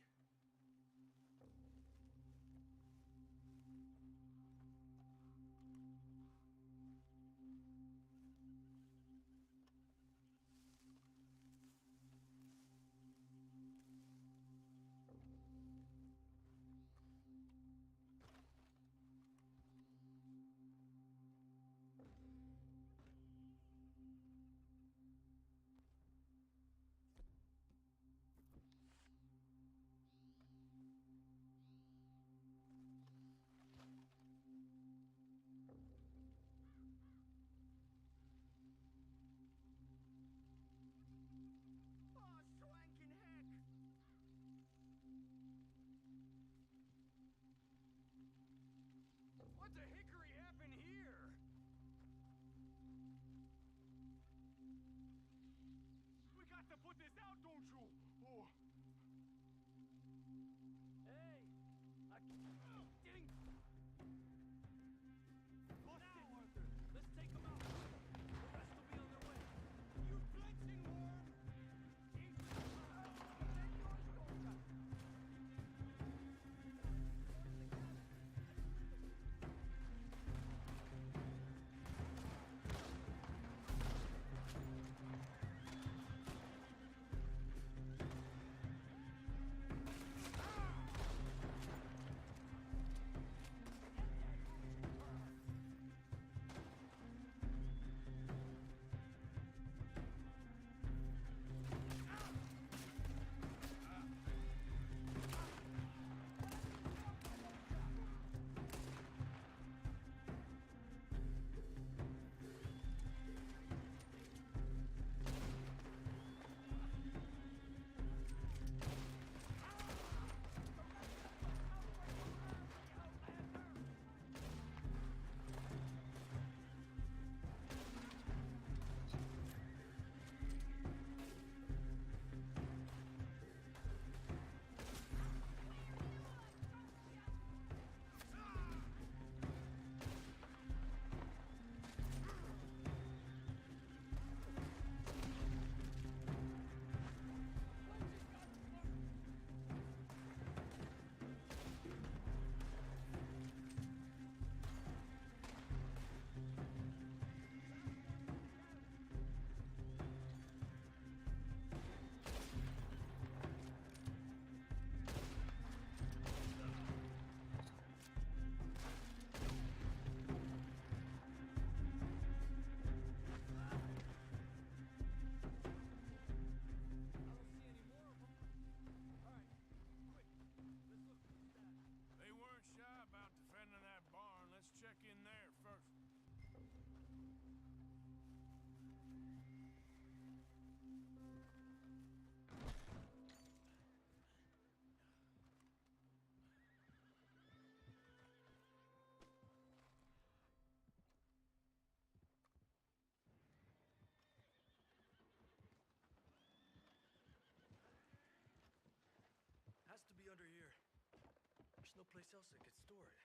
There's no place else I could store it.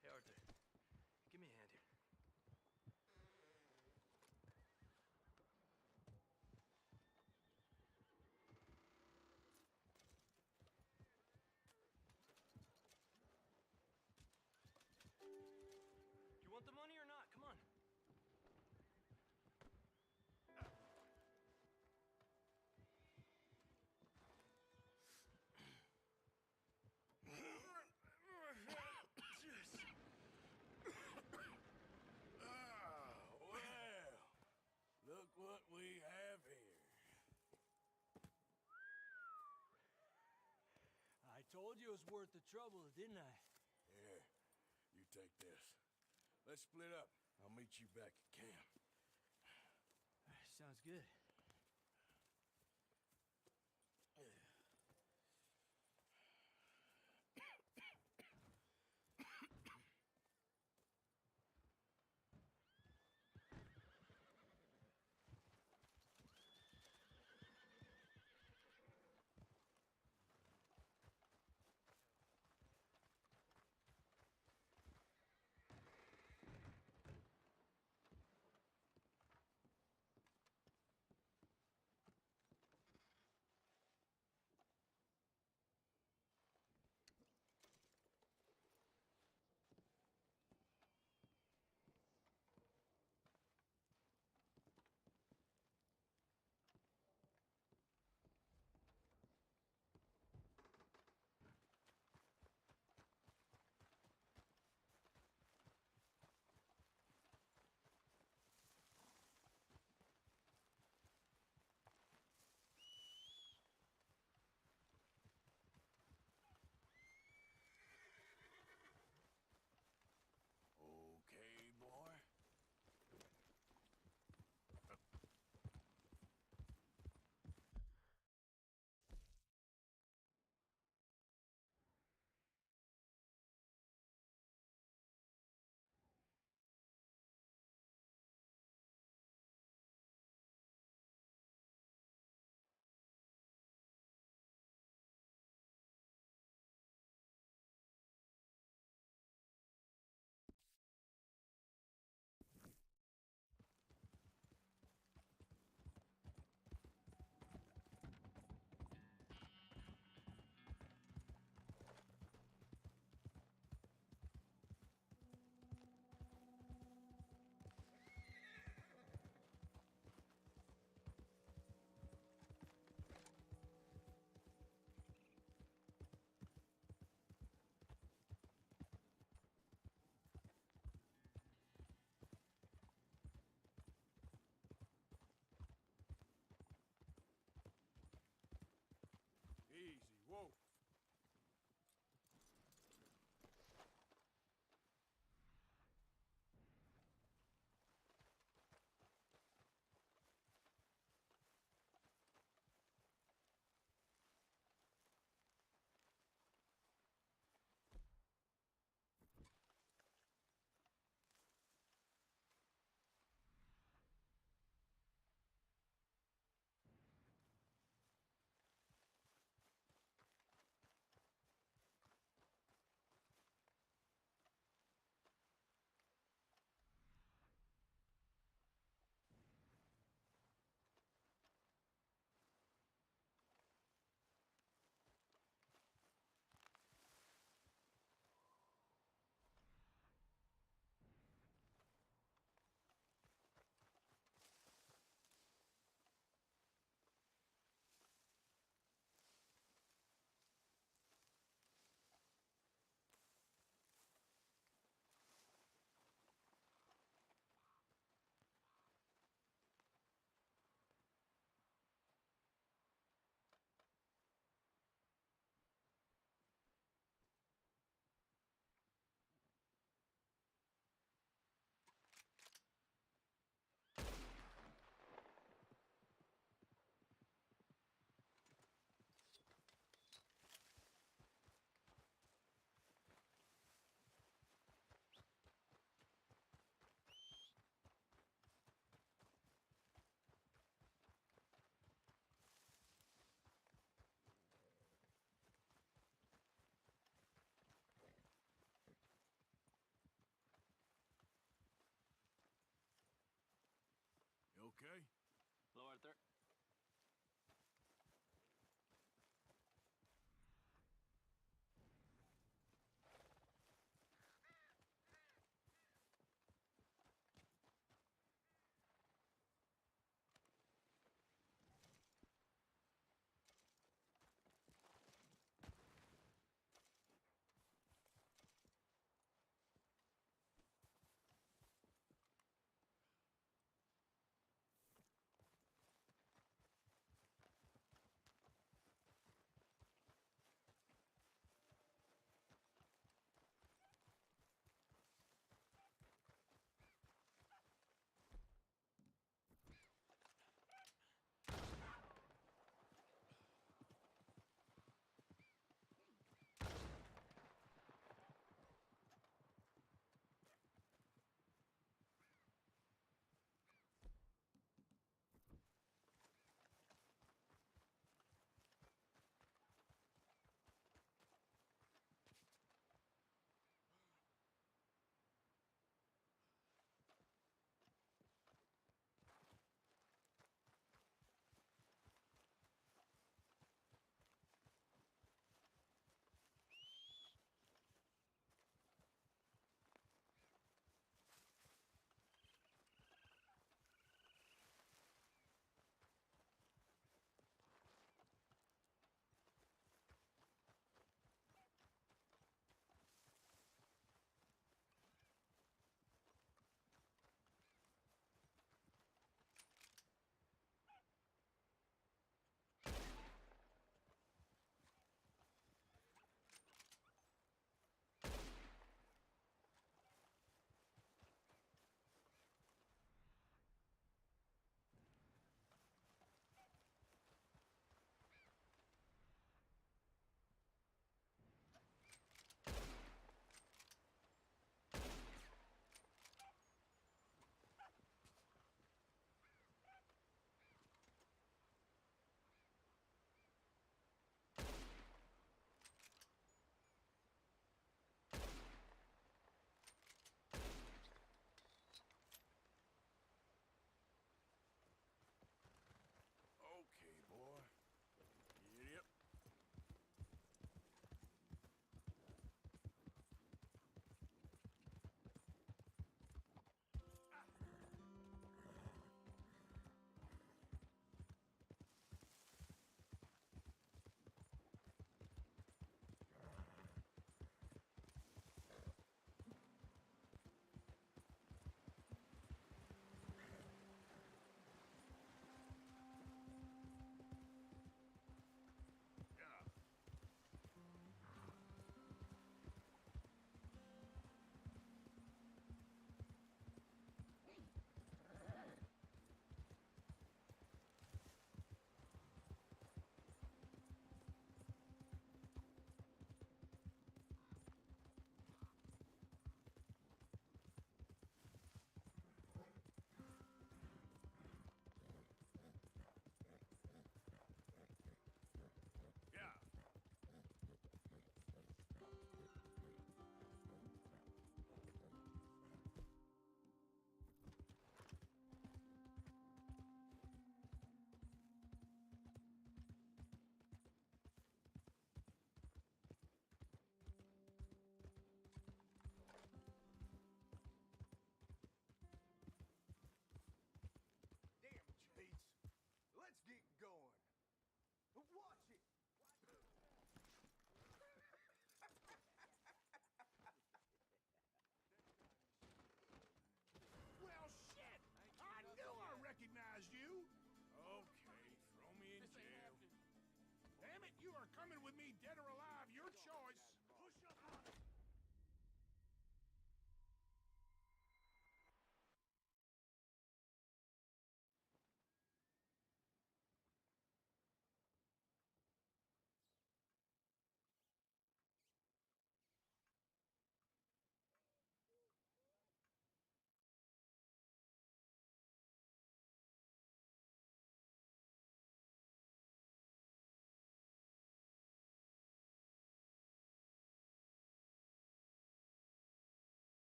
Hey, Arthur. Give me a hand here. You want the money or not? Come on. Well, look what we have here. I told you it was worth the trouble, didn't I? Here, you take this. Let's split up. I'll meet you back at camp. Sounds good.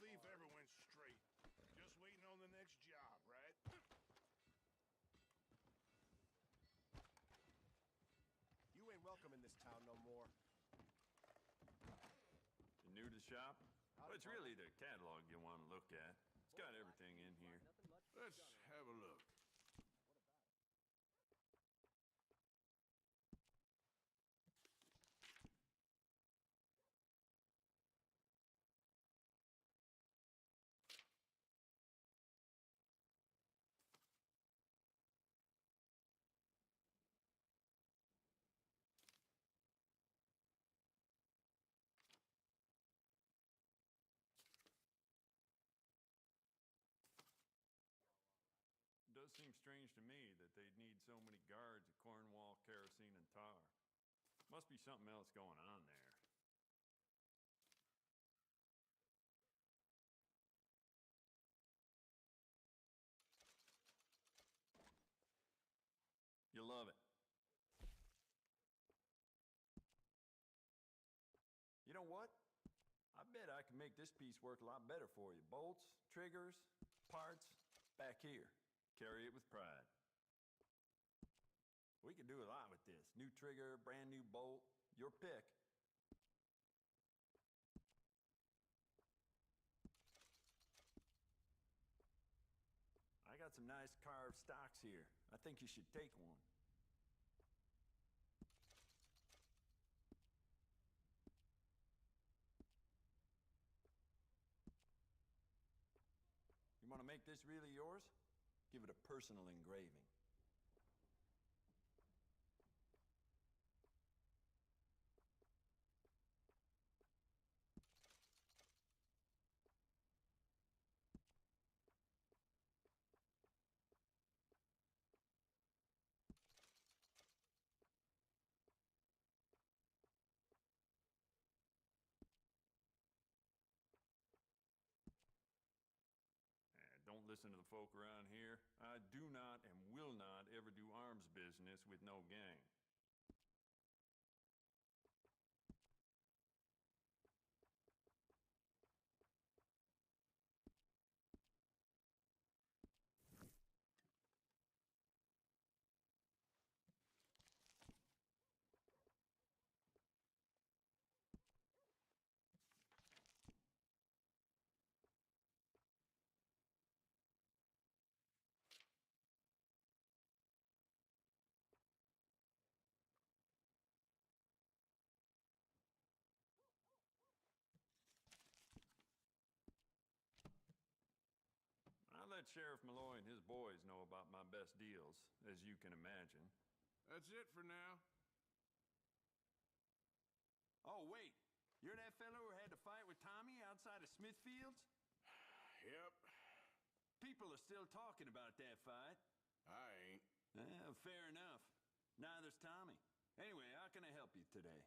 thief ever went straight. Just waiting on the next job, right? You ain't welcome in this town no more. You new to the shop? Well, it's really the catalog you want to look at. It's got everything in here. Let's have a look. It does seem strange to me that they'd need so many guards at Cornwall, Kerosene, and Tar. Must be something else going on there. You love it. You know what? I bet I can make this piece work a lot better for you. Bolts, triggers, parts, back here. Carry it with pride. We can do a lot with this. New trigger, brand new bolt, your pick. I got some nice carved stocks here. I think you should take one. You want to make this really yours? Give it a personal engraving. Don't listen to the folk around here. I do not and will not ever do arms business with no gang. I let Sheriff Malloy and his boys know about my best deals, as you can imagine. That's it for now. Oh, wait. You're that fellow who had to fight with Tommy outside of Smithfields? Yep. People are still talking about that fight. I ain't. Fair enough. Neither's Tommy. Anyway, how can I help you today?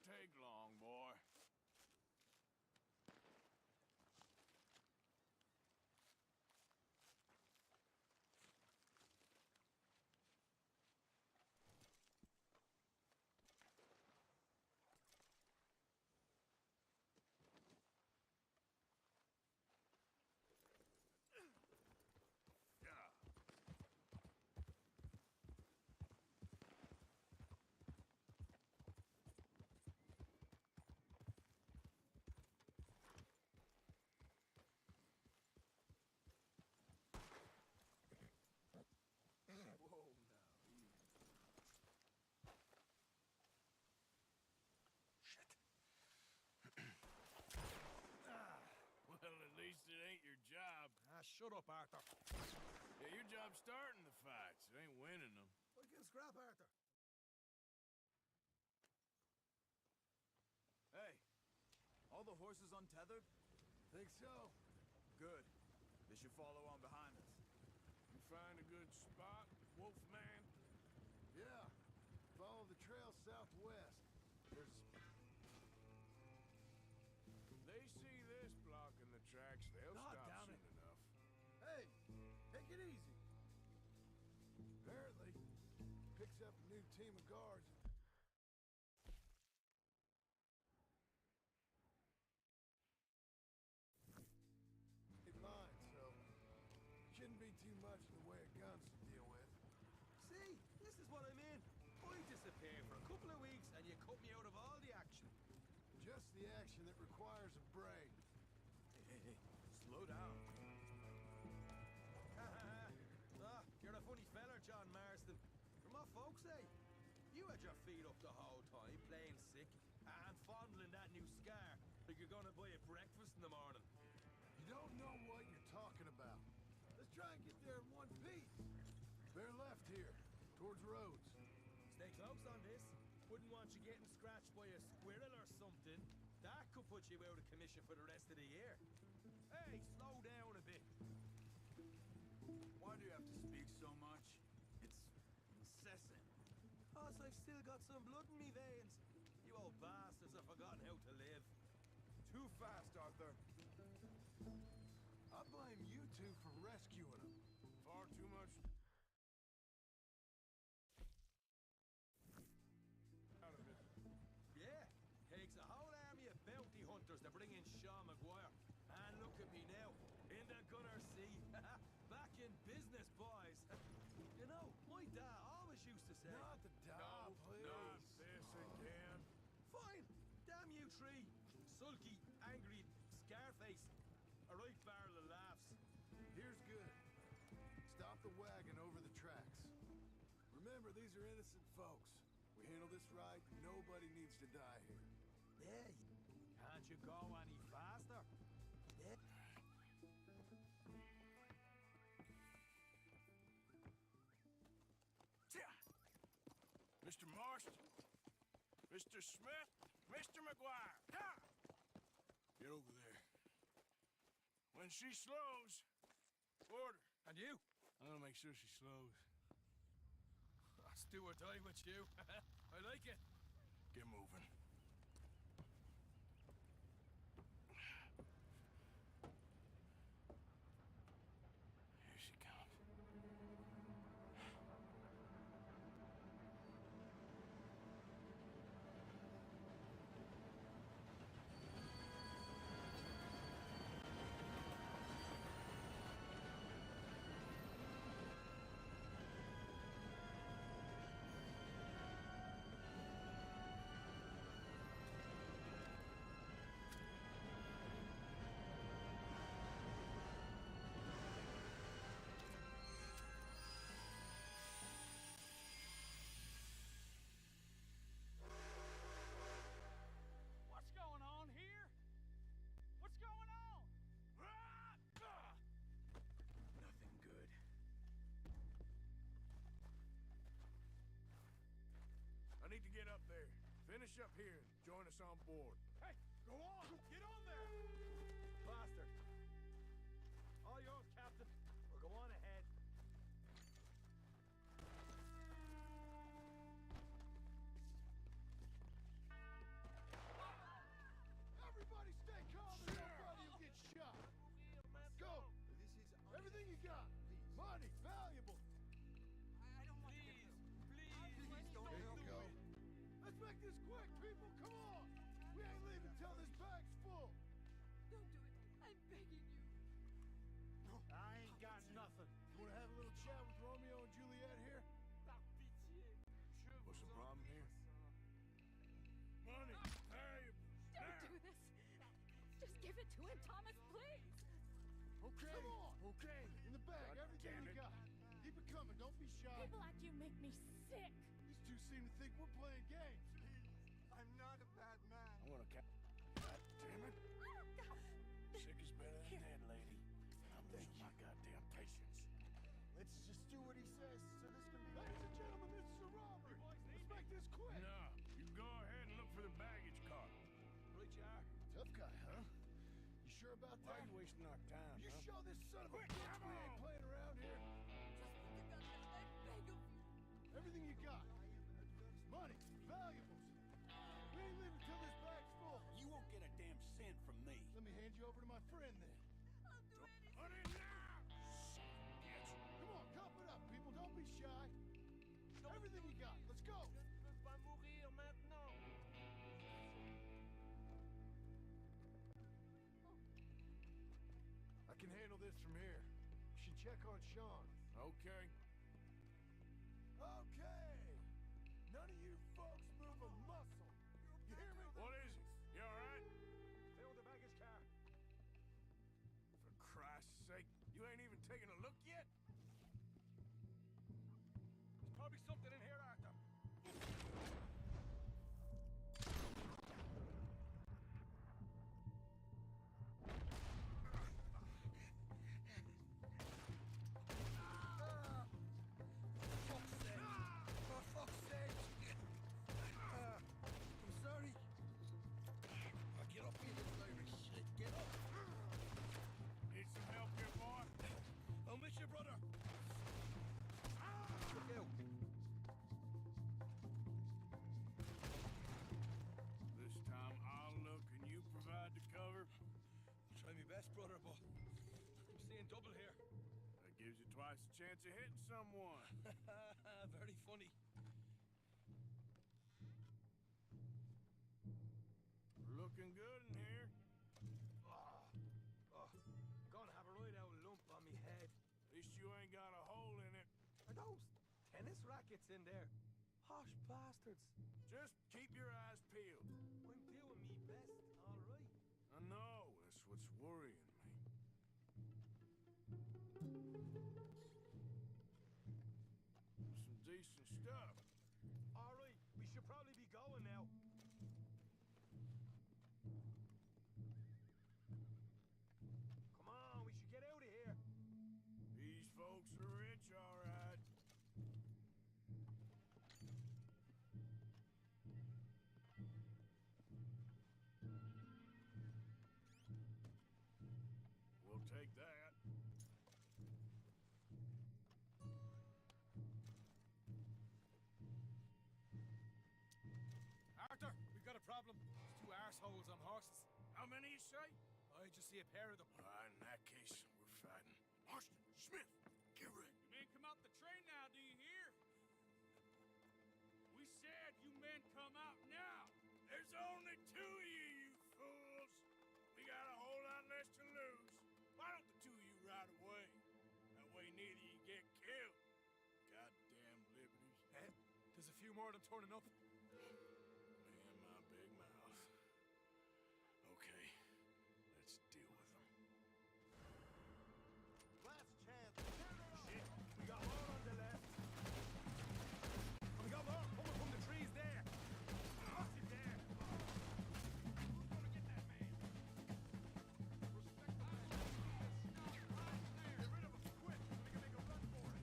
take long, boy. Well, at least it ain't your job. Shut up, Arthur. Yeah, your job's starting the fights. It ain't winning them. We can scrap, Arthur. Hey, all the horses untethered? Think so? Good. They should follow on behind us. You find a good spot, Wolfman? Yeah. Follow the trail southwest. There's a... They see this blocking the tracks, they'll God stop damn soon it. enough. Hey, take it easy. Apparently, picks up a new team of guards. Mine, so shouldn't be too much in the way of guns to deal with. See, this is what I mean. I disappear for a couple of weeks and you cut me out of all the action. Just the action that requires a break. Hey, slow down. You're a funny feller, John Marston. From what folks say, you had your feet up the whole time, playing sick, and fondling that new scar like you're gonna buy a breakfast in the morning. You don't know what you're talking about. Let's try and get there in one piece. Bear left here, towards Rhodes. Stay close on this. Wouldn't want you getting scratched by a squirrel or something. That could put you out of commission for the rest of the year. Hey, slow down a bit. Why do you have to speak so much? It's incessant. Cause I've still got some blood in me veins. You old bastards have forgotten how to live. Too fast, Arthur. I blame you two for rescuing him. Far too much out of it. Yeah, takes a whole army of bounty hunters to bring in Sean Maguire. And look at me now, in the gunner sea. Back in business, boys. You know, my dad always used to say... Not the dog, please. Not this again. Fine, damn you three. Sulky, angry, Scarface. A right barrel of laughs. Here's good. Stop the wagon over the tracks. Remember, these are innocent folks. We handle this right, nobody needs to die here. Yeah, can't you go any faster? Yeah. Mr. Marston, Mr. Smith, Mr. McGuire, ha! Get over there. When she slows, order. And you? I'm gonna make sure she slows. Let's do or die with you. I like it. Get moving. Here she comes. What's going on here? What's going on? Nothing good. I need to get up there. Finish up here and join us on board. Hey, go on! Get on there! Faster. All yours, Captain. Or go on ahead. it to him, Thomas, please. Okay. Come on. Okay. In the bag, everything you got. Keep it coming. Don't be shy. People like you make me sick. These two seem to think we're playing games. I'm not a bad man. I'm gonna God damn it. Sick is better than dead, lady. I'm losing my goddamn patience. Let's just do what he says so this can be... Ladies and gentlemen, this is a robbery. Let's make this quick. No, you go ahead and look for the baggage car. Right, you are. Tough guy, huh? You sure about Why that? you wasting our time, You huh? show this son of a Quick, bitch come we ain't on. playing around here. Just put the gun down, I beg of you. Everything you got. Money, valuables. We ain't leaving till this bag's full. You won't get a damn cent from me. Let me hand you over to my friend then. I'll do anything. Put it now! Bitch. Come on, cop it up, people. Don't be shy. Everything you got. Let's go. Je ne peux pas mourir maintenant. I can handle this from here. You should check on Sean. Okay. Okay. None of you folks move a muscle. You hear me? What is it? You alright? Fill the baggage car. For Christ's sake, you ain't even taken a look yet? There's probably something in here, Arthur. For fuck's sake! I'm sorry. Get up here, you Irish shit. Get up. Need some help here, boy? I'll miss you, brother. Look out. This time I'll look and you provide the cover. I'll try my best, brother, but I'm seeing double here. That gives you twice the chance of hitting someone. Very funny. Looking good in here. Gonna have a right old lump on me head. At least you ain't got a hole in it. Are those tennis rackets in there? Posh bastards. Just keep your eyes peeled. I'm doing me best, all right. I know, that's what's worrying me. Some decent stuff. All right, we should probably be going now. Come on, we should get out of here. These folks are rich, all right. We'll take that. Arthur, we've got a problem. There's two arseholes on horses. How many you say? I just see a pair of them. In that case, we're fighting. Marston, Smith, get ready. You men come out the train now, do you hear? We said you men come out now. There's only two of you, you fools. We got a whole lot less to lose. Why don't the two of you ride away? That way neither of you get killed. Goddamn liberties. There's a few more of them turning up. Me and my big mouth. Okay, let's deal with them. Last chance. Shit, we got more on the left. We got more coming from the trees there. What's it there? Who's gonna get that man? Respect my Get rid of them, quick, so we can make a run for it.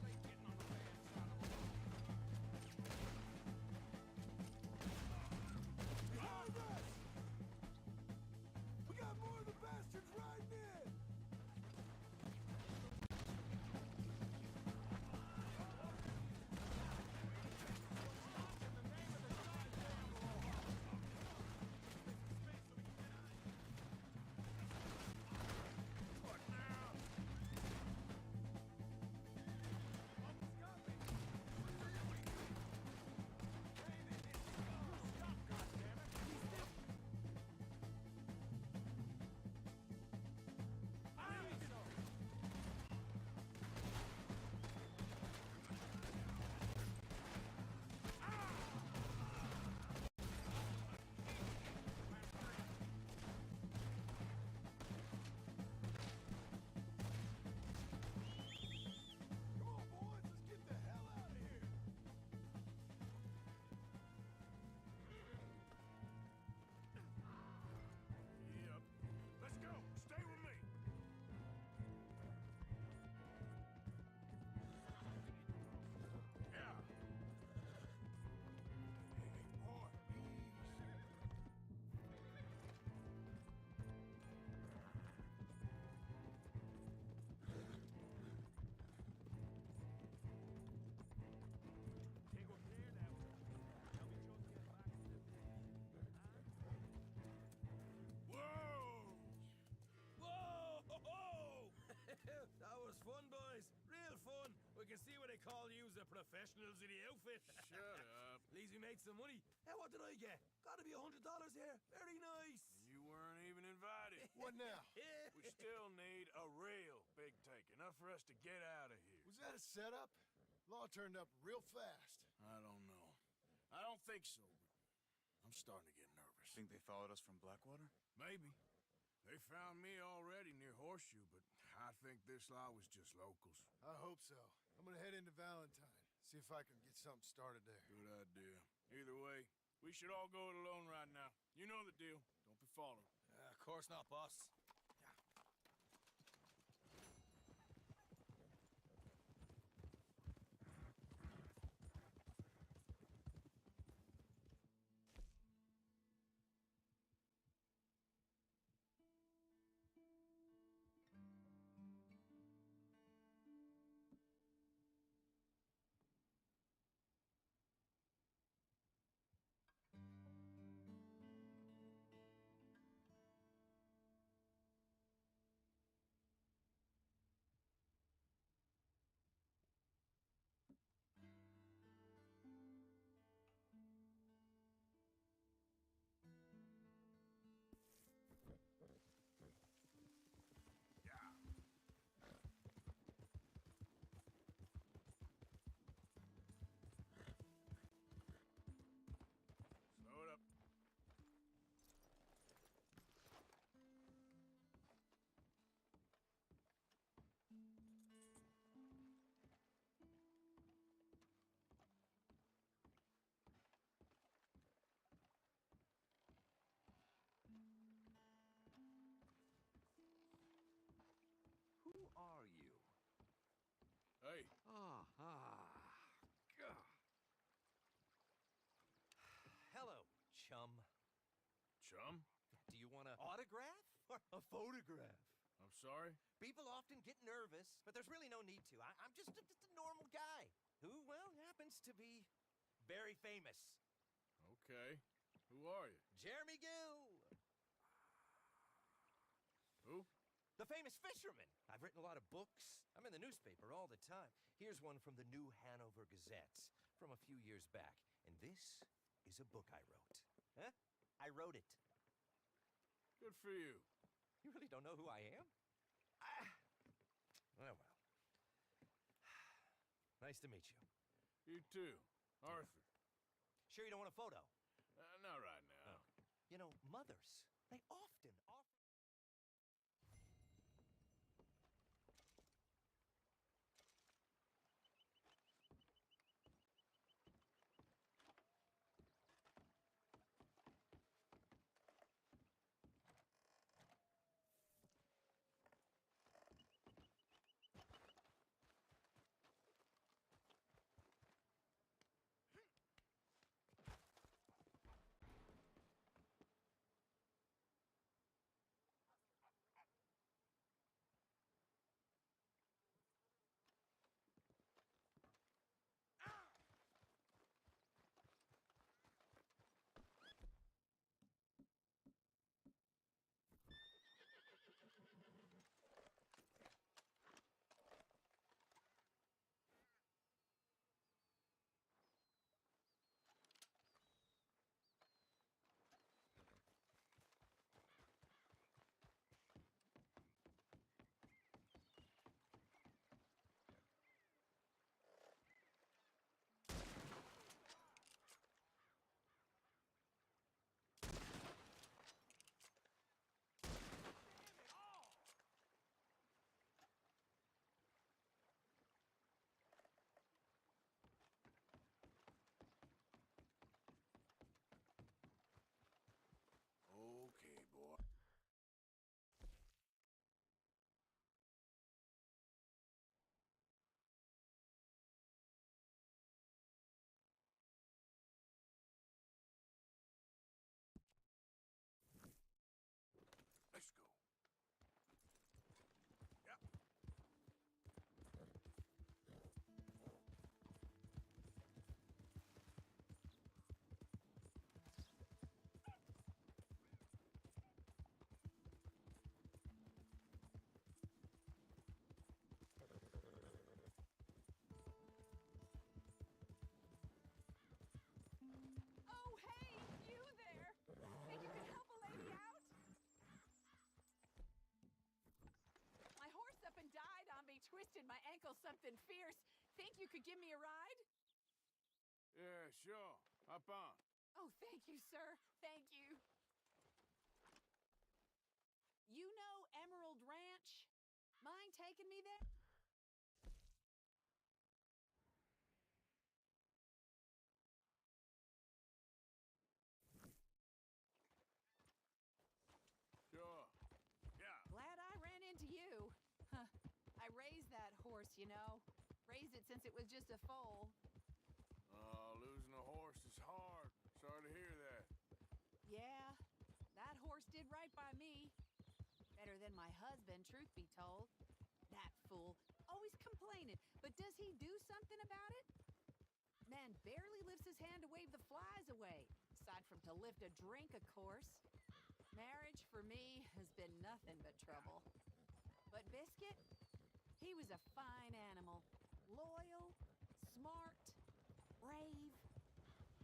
Stay getting on the bad side of the road. they call you the professionals of the outfit. Shut up. At least we made some money. Hey, what did I get? Gotta be $100 here. Very nice. You weren't even invited. What now? We still need a real big take, enough for us to get out of here. Was that a setup? Law turned up real fast. I don't know. I don't think so, but I'm starting to get nervous. Think they followed us from Blackwater? Maybe. They found me already near Horseshoe, but I think this lot was just locals. I hope so. I'm gonna head into Valentine. See if I can get something started there. Good idea. Either way, we should all go it alone right now. You know the deal. Don't be followed. Of course not, boss. Slow it up. Who are you? Hey. God. Hello, chum. Chum? Do you want an autograph or a photograph? I'm sorry? People often get nervous, but there's really no need to. I'm just a normal guy who, well, happens to be very famous. Okay. Who are you? Jeremy Gill. Who? The famous fisherman. I've written a lot of books. I'm in the newspaper all the time. Here's one from the New Hanover Gazette from a few years back. And this is a book I wrote. Huh? I wrote it. Good for you. You really don't know who I am? Oh, well. Nice to meet you. You too. Arthur. Sure you don't want a photo? Not right now. You know, mothers, they often offer... think you could give me a ride? Yeah, sure. Hop on. Oh, thank you, sir. Thank you. You know Emerald Ranch? Mind taking me there? Sure. Yeah. Glad I ran into you. Huh. I raised that horse, you know. Raised it since it was just a foal. Losing a horse is hard. Sorry to hear that. Yeah, that horse did right by me. Better than my husband, truth be told. That fool, always complaining, but does he do something about it? Man barely lifts his hand to wave the flies away, aside from to lift a drink, of course. Marriage, for me, has been nothing but trouble. But Biscuit, he was a fine animal. Loyal, smart, brave.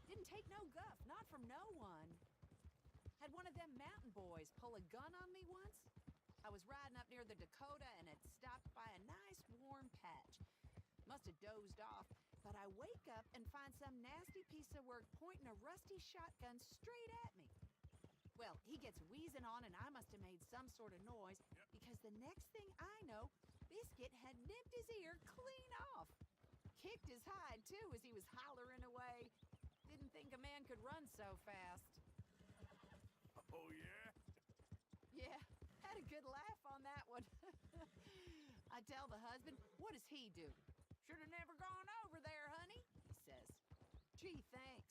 Didn't take no guff, not from no one. Had one of them mountain boys pull a gun on me once. I was riding up near the Dakota and had stopped by a nice warm patch. Must have dozed off, but I wake up and find some nasty piece of work pointing a rusty shotgun straight at me. Well, he gets wheezing on and I must have made some sort of noise because the next thing I know, Biscuit had nipped his ear clean off. Kicked his hide, too, as he was hollering away. Didn't think a man could run so fast. Oh, yeah? Yeah, had a good laugh on that one. I tell the husband, what does he do? Should have never gone over there, honey, he says. Gee, thanks.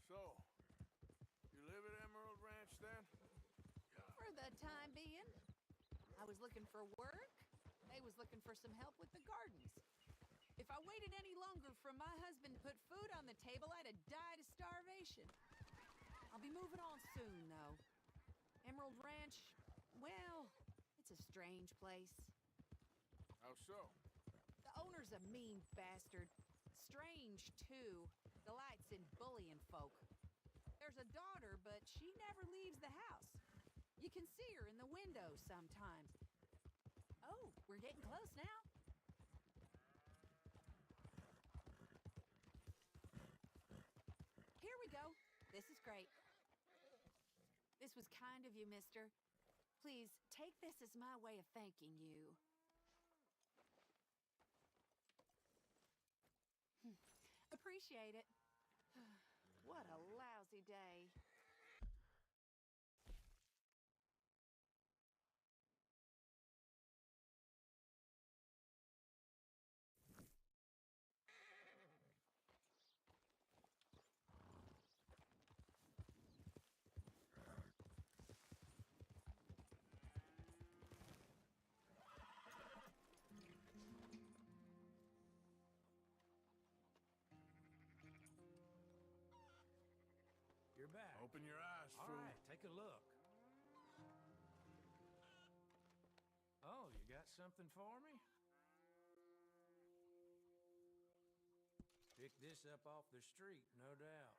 So, you live at Emerald Ranch then? For the time being. I was looking for work. They was looking for some help with the gardens. If I waited any longer for my husband to put food on the table, I'd have died of starvation. I'll be moving on soon, though. Emerald Ranch, well, it's a strange place. How so? The owner's a mean bastard. Strange, too. Delights in bullying folk. There's a daughter, but she never leaves the house. You can see her in the window sometimes. Oh, we're getting close now. Here we go. This is great. This was kind of you, mister. Please, take this as my way of thanking you. Appreciate it. What a lousy day. You're back. Open your eyes, All fool. right, take a look. Oh, you got something for me? Pick this up off the street, no doubt.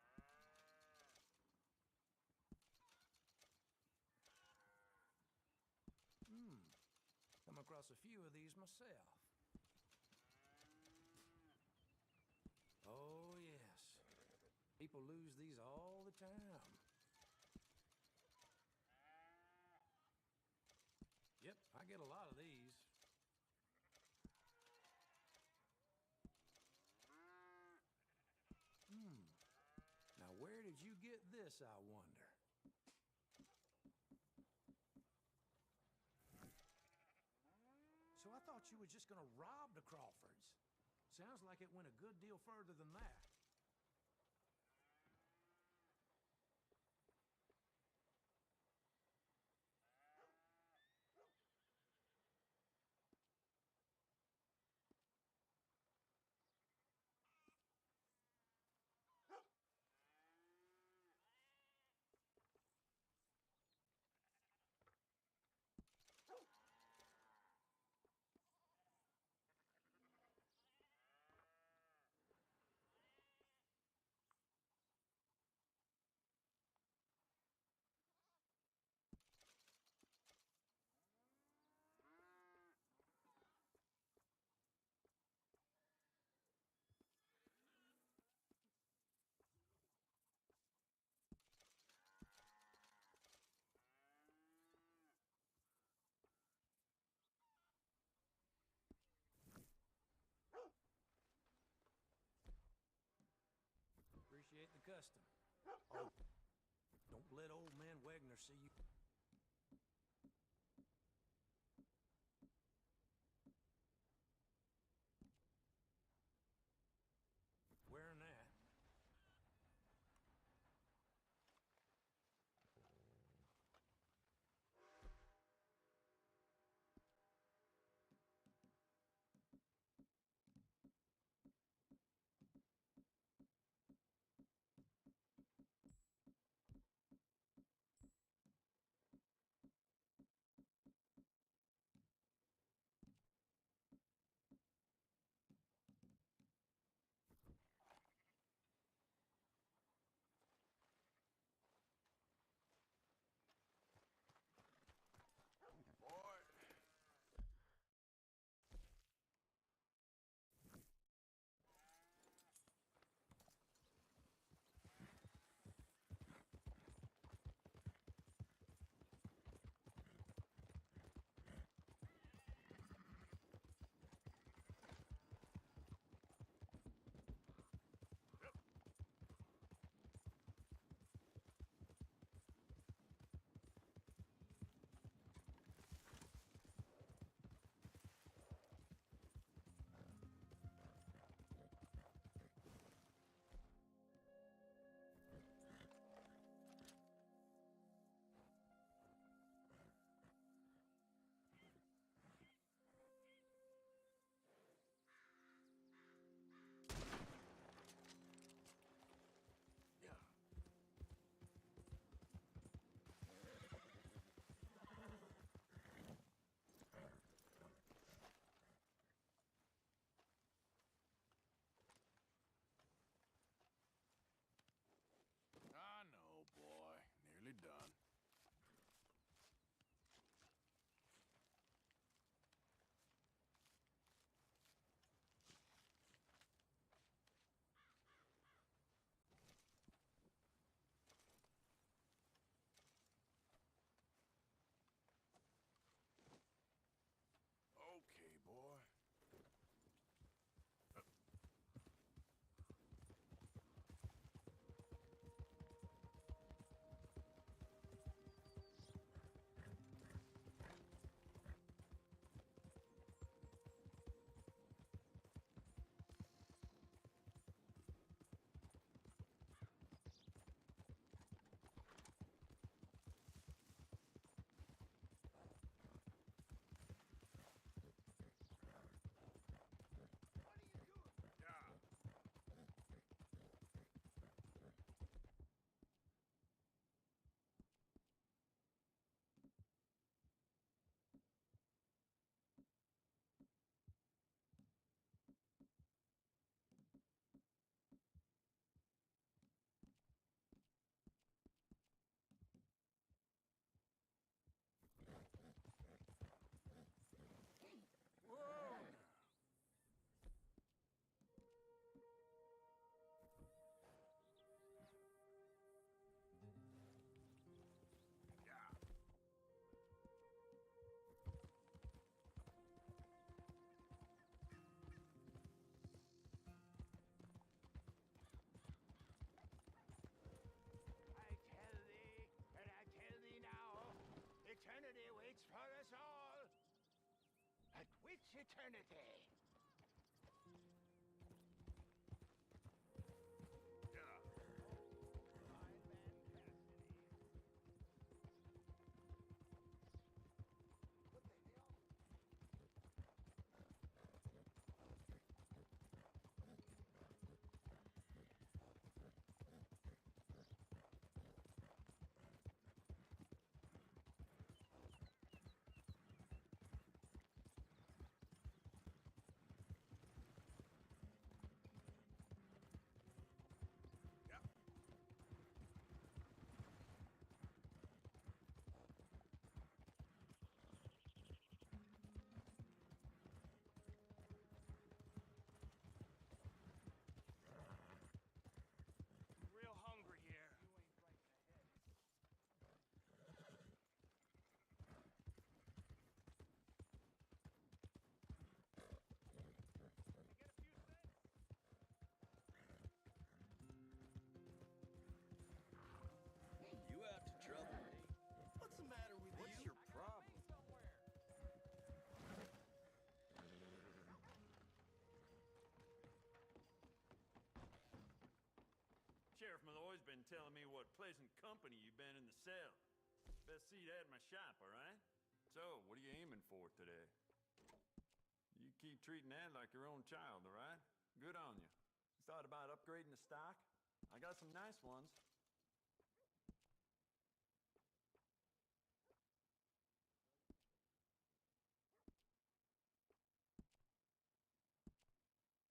Come across a few of these myself. Oh, yes. People lose these all the time. Yep, I get a lot of these. Now, where did you get this, I wonder? So I thought you were just gonna rob the Crawfords. Sounds like it went a good deal further than that. custom. Oh, don't let old man Wagner see you. Wearing that. Boy. I know, boy. Nearly done. Okay, boy. I tell thee, and I tell thee now, eternity waits for us all. But which eternity? telling me what pleasant company you've been in the cell. Best seat at my shop, all right? So, what are you aiming for today? You keep treating that like your own child, all right? Good on you. You thought about upgrading the stock? I got some nice ones.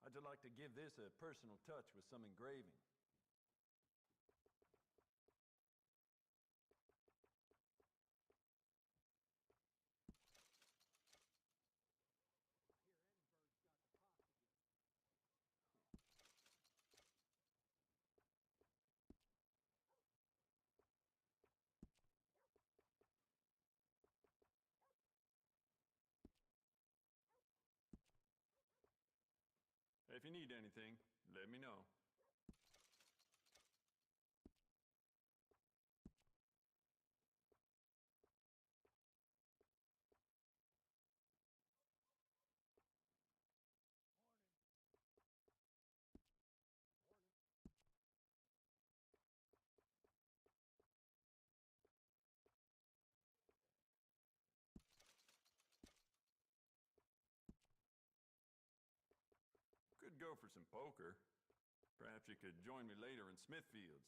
How'd you like to give this a personal touch with some engraving? If you need anything, let me know. Could go for some poker. Perhaps you could join me later in Smithfields.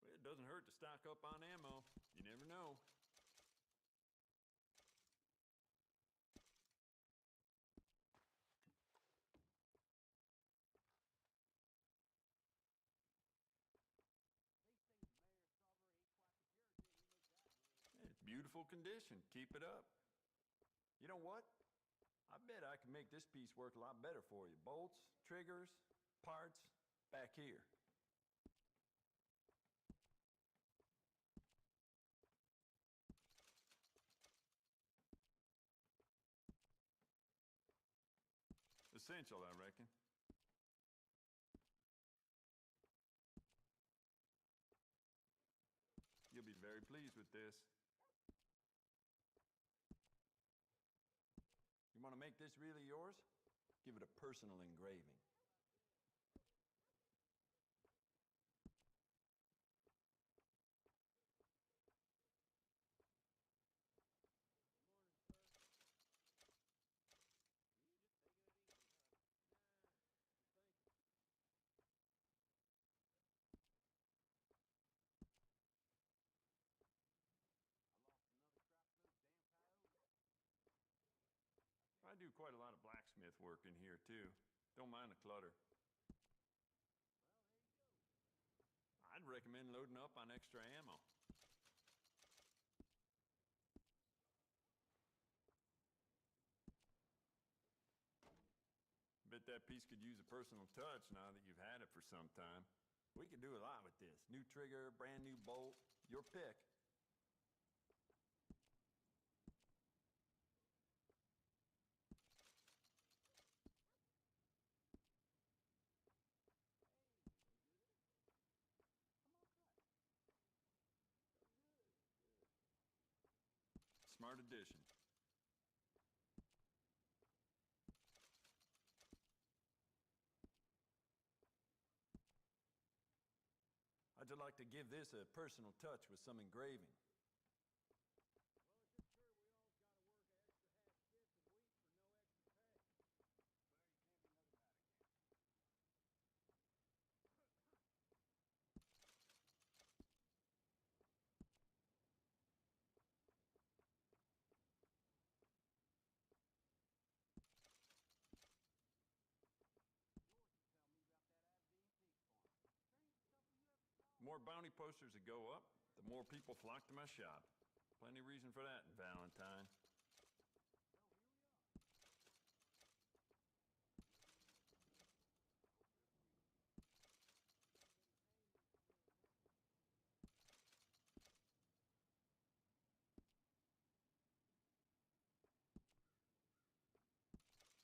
Well, it doesn't hurt to stock up on ammo. You never know. It's beautiful condition. Keep it up. You know what? I bet I can make this piece work a lot better for you. Bolts, triggers, parts, back here. Essential, I reckon. You'll be very pleased with this. You want to make this really yours? Give it a personal engraving. I do quite a lot of blacksmith work in here, too. Don't mind the clutter. I'd recommend loading up on extra ammo. Bet that piece could use a personal touch now that you've had it for some time. We could do a lot with this. New trigger, brand new bolt, your pick. Smart addition. How'd you like to give this a personal touch with some engraving? The more bounty posters that go up, the more people flock to my shop. Plenty of reason for that in Valentine.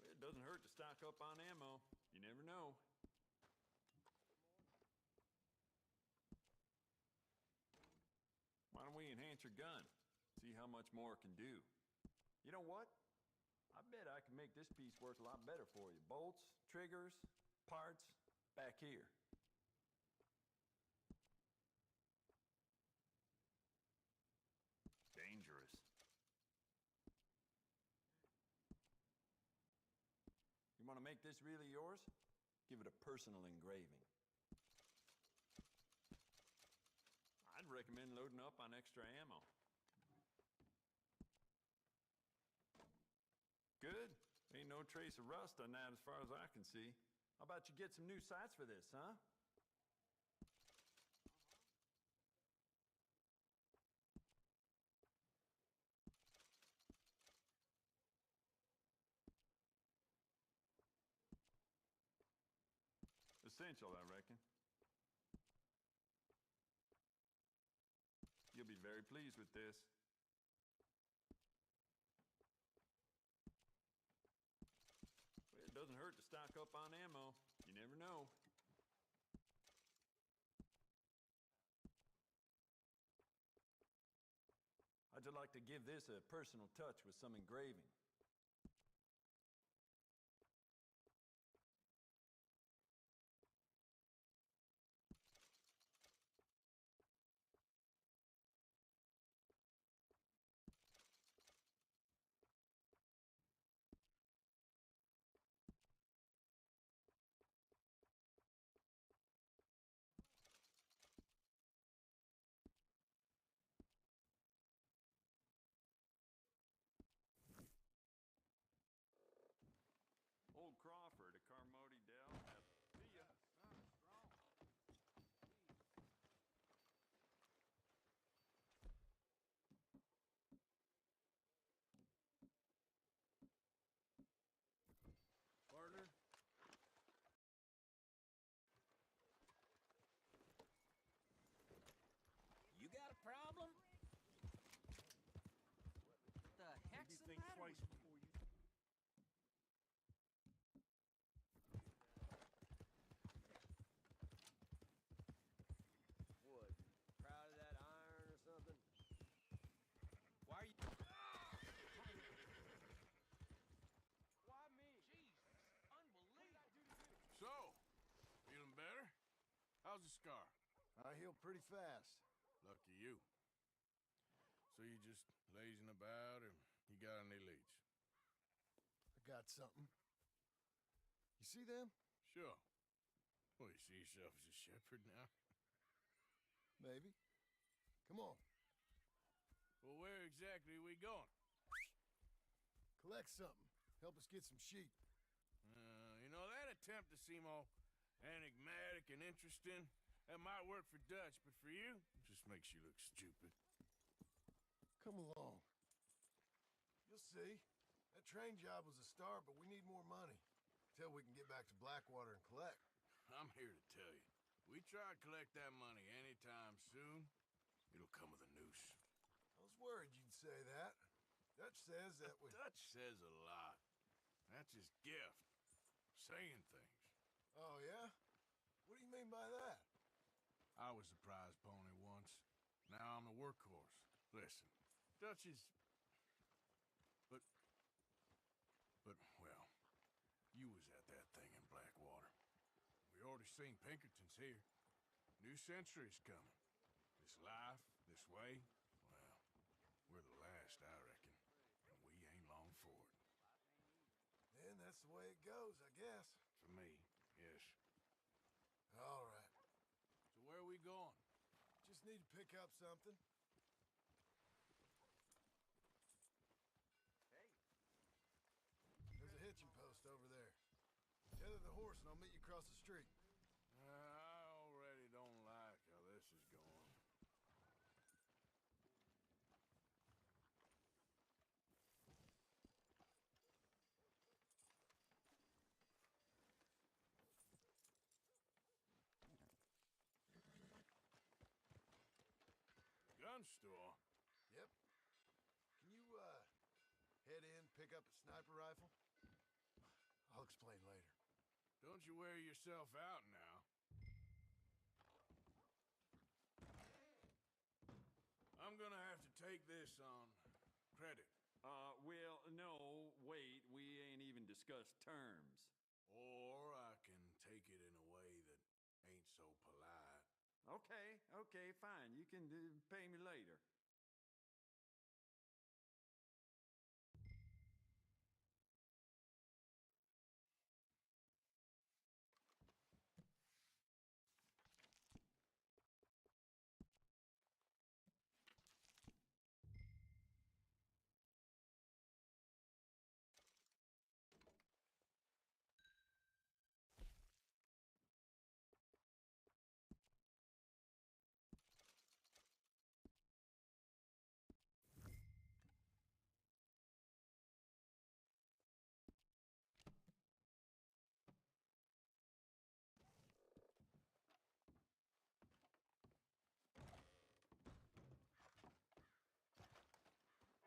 It doesn't hurt hurt to stock up on ammo. You never know. Why don't we enhance your gun? See how much more it can do. You know what? I bet I can make this piece work a lot better for you. Bolts, triggers, parts, back here. Dangerous. You want to make this really yours? Give it a personal engraving. I'd recommend loading up on extra ammo. Good. Ain't no trace of rust on that as far as I can see. How about you get some new sights for this, huh? Essential, I reckon. You'll be very pleased with this. Well, it doesn't hurt to stock up on ammo. You never know. How'd you like to give this a personal touch with some engraving? Old Crawford at Carmody Dell. See ya. Partner? You got a problem? The heck's the matter with you? What? Proud of that iron or something? Why are you... Why me? Jesus, unbelievable. So, feeling better? How's the scar? I heal pretty fast. Lucky you. So you just lazing about, or you got any leads? I got something. You see them? Sure. Well, you see yourself as a shepherd now? Maybe. Come on. Well, where exactly are we going? Collect something. Help us get some sheep. You know, that attempt to seem all enigmatic and interesting, that might work for Dutch, but for you, it just makes you look stupid. Come along. You'll see. That train job was a start, but we need more money. Till we can get back to Blackwater and collect. I'm here to tell you, we try to collect that money anytime soon, it'll come with a noose. I was worried you'd say that. Dutch says that we... Dutch says a lot. That's his gift. Saying things. Oh, yeah? What do you mean by that? I was the prize pony once. Now I'm the workhorse. Listen, Dutch is... But, well, you was at that thing in Blackwater. We already seen Pinkertons here. New century's coming. This life, this way, well, we're the last, I reckon. And we ain't long for it. Then that's the way it goes, I guess. For me, yes. All right. So where are we going? Just need to pick up something. There's a hitching post over there. Tether the horse and I'll meet you across the street. I already don't like how this is going. Gun store? Yep. Can you, head in, pick up a sniper rifle? I'll explain later. Don't you wear yourself out now. I'm gonna have to take this on credit. Well, no, wait, we ain't even discussed terms. Or I can take it in a way that ain't so polite. Okay, fine. You can pay me later.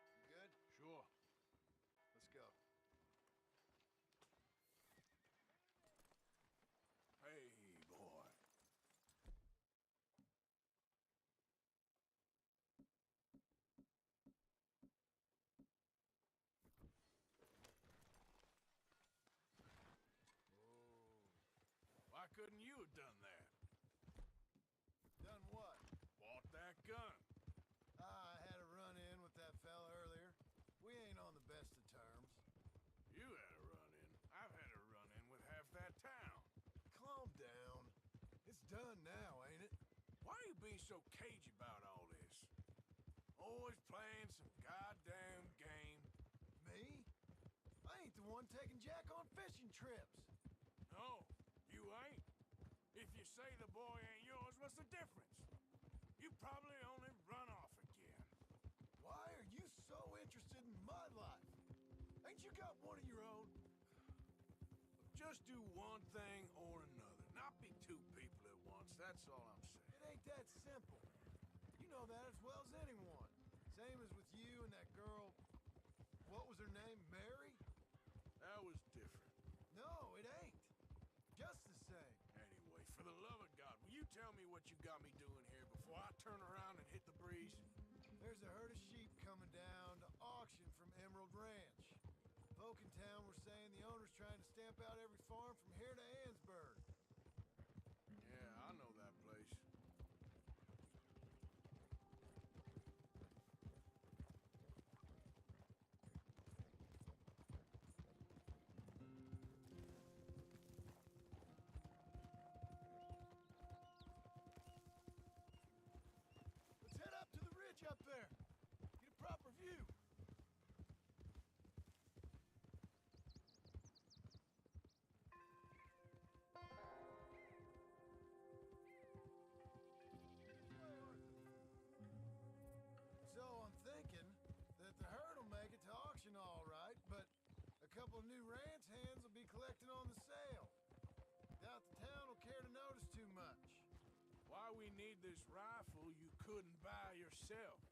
You good? Sure. Let's go. Hey, boy. Why couldn't you have done that? Done what? Bought that gun. I had a run-in with that fella earlier. We ain't on the best of terms. You had a run-in. I've had a run-in with half that town. Calm down. It's done now, ain't it? Why are you being so cagey about all this? Always playing some goddamn game. Me? I ain't the one taking Jack on fishing trips. No, you ain't. If you say the boy ain't yours, what's the difference? You probably only run off again. Why are you so interested in my life? Ain't you got one of your own? Just do one thing or another. Not be two people at once, that's all I'm saying. It ain't that simple. You know that as well as anyone. Same as with you and that girl. What was her name? Mary? That was different. No, it ain't. Just the same. Anyway, for the love of God, will you tell me what you got me doing here before I turn around and hit the breeze? There's a herd of sheep coming down to auction from Emerald Ranch. Folk in town were saying the owner's trying to stamp out every farm from here to Ansburg. Yeah, I know that place. Let's head up to the ridge up there. Get a proper view. So I'm thinking that the herd will make it to auction all right, but a couple of new ranch hands will be collecting on the sale. Doubt the town will care to notice too much. Why we need this rifle you couldn't buy yourself?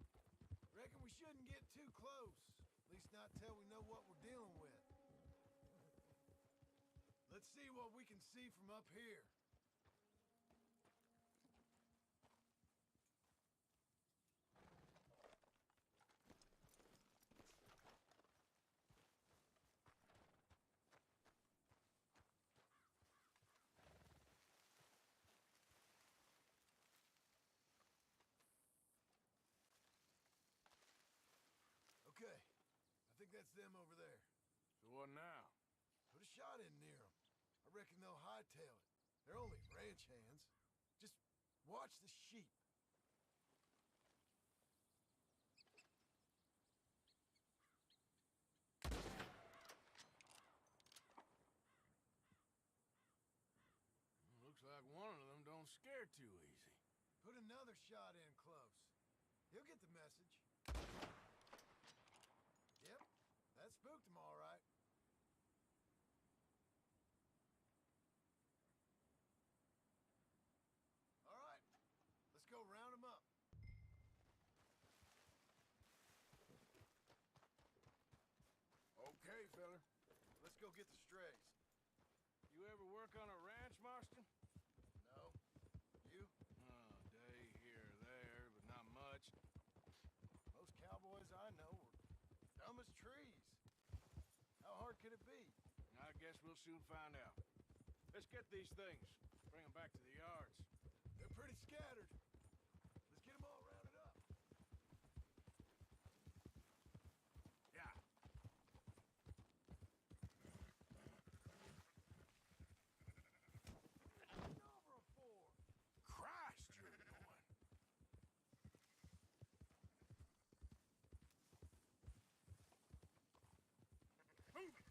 Reckon we shouldn't get too close. At least not till we know what we're dealing with. Let's see what we can see from up here. Okay, I think that's them over there. So what now? Put a shot in near them. I reckon they'll hightail it. They're only ranch hands. Just watch the sheep. Looks like one of them don't scare too easy. Put another shot in close. He'll get the message. Yep, that spooked him all right. All right, let's go round him up. Okay, fella. Let's go get the strays. work on a ranch, Marston? No. You? Oh, day here or there, but not much. Most cowboys I know are dumb as trees. How hard could it be? I guess we'll soon find out. Let's get these things. Bring them back to the yards. They're pretty scattered. Let's get them all rounded up. Yeah. Over a four. Christ, you're annoying. Move it.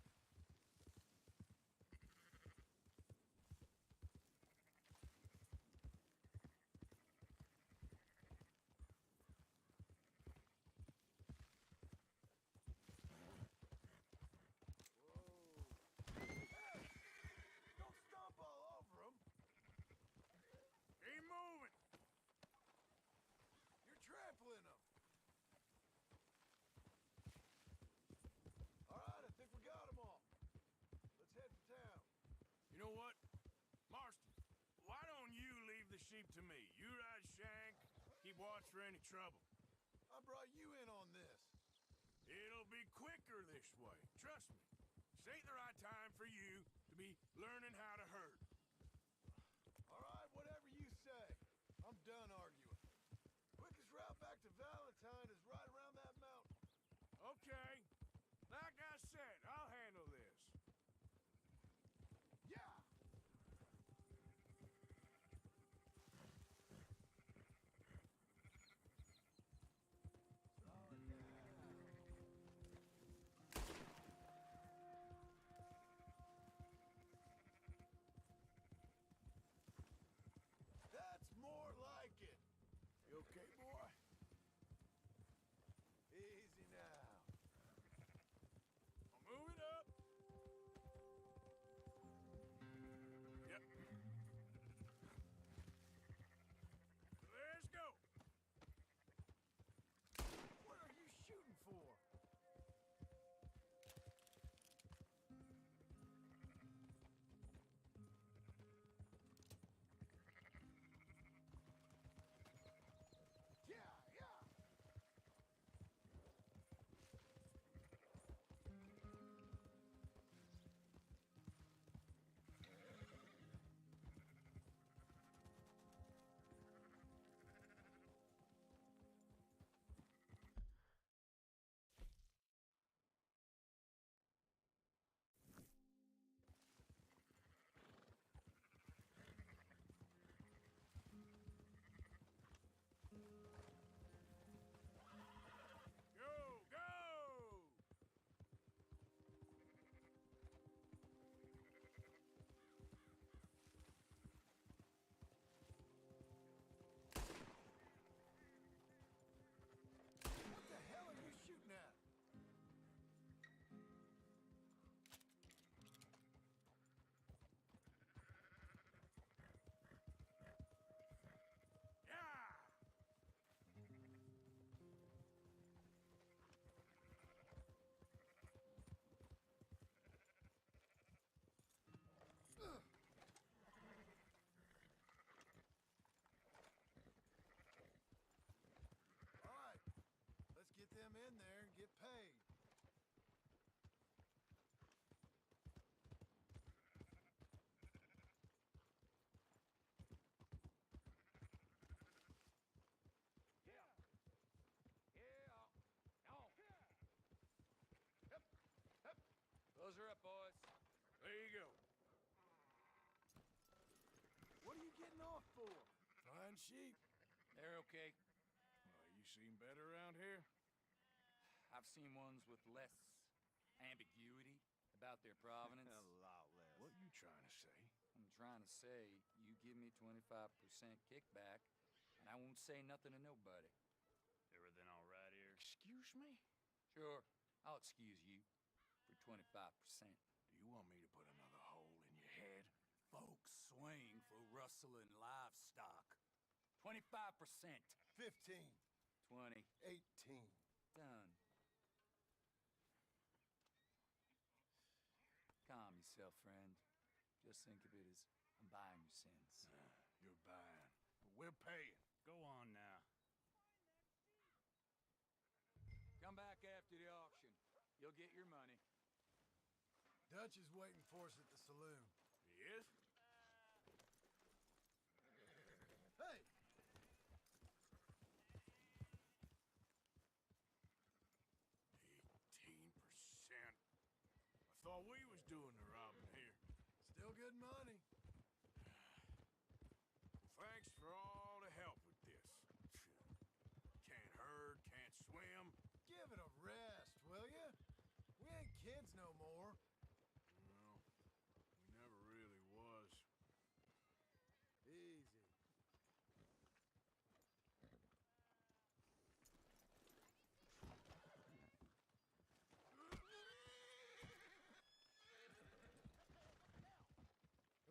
Don't stomp all over them. Keep moving. You're trampling them. All right, I think we got them all. Let's head for town. You know what? Marston, why don't you leave the sheep to me? You ride Shank, keep watch for any trouble. I brought you in on this. It'll be quicker this way. Trust me. This ain't the right time for you to be learning how to herd. All right, whatever you say. I'm done arguing. Quickest route back to Valentine is right around that mountain. Okay. Like I said, I'll handle this. Yeah! That's more like it. You okay, boy? Easy now. I'll move it up. Yep. Let's go. What are you shooting for? Yeah, yeah. Go, go! What the hell are you shooting at? Yeah! All right, let's get them in there and get paid. Close her up, boys. There you go. What are you getting off for? Fine sheep. They're okay. Well, you seen better around here? I've seen ones with less ambiguity about their provenance. A lot less. What you trying to say? I'm trying to say, you give me 25% kickback, and I won't say nothing to nobody. Everything all right here? Excuse me? Sure, I'll excuse you for 25%. Do you want me to put another hole in your head? Folks swing for rustling livestock. 25%. 15. 20. 18. Done. Calm yourself, friend. Just think of it as I'm buying your sins. You're buying, but we're paying. Go on now. Come back after the auction. You'll get your money. Dutch is waiting for us at the saloon. He is? Hey! 18%. I thought we was doing the robbing here. Still good money. Thanks for all the help with this. Can't herd, can't swim. Give it a rest, will ya? We ain't kids no more. Well, we never really was. Easy.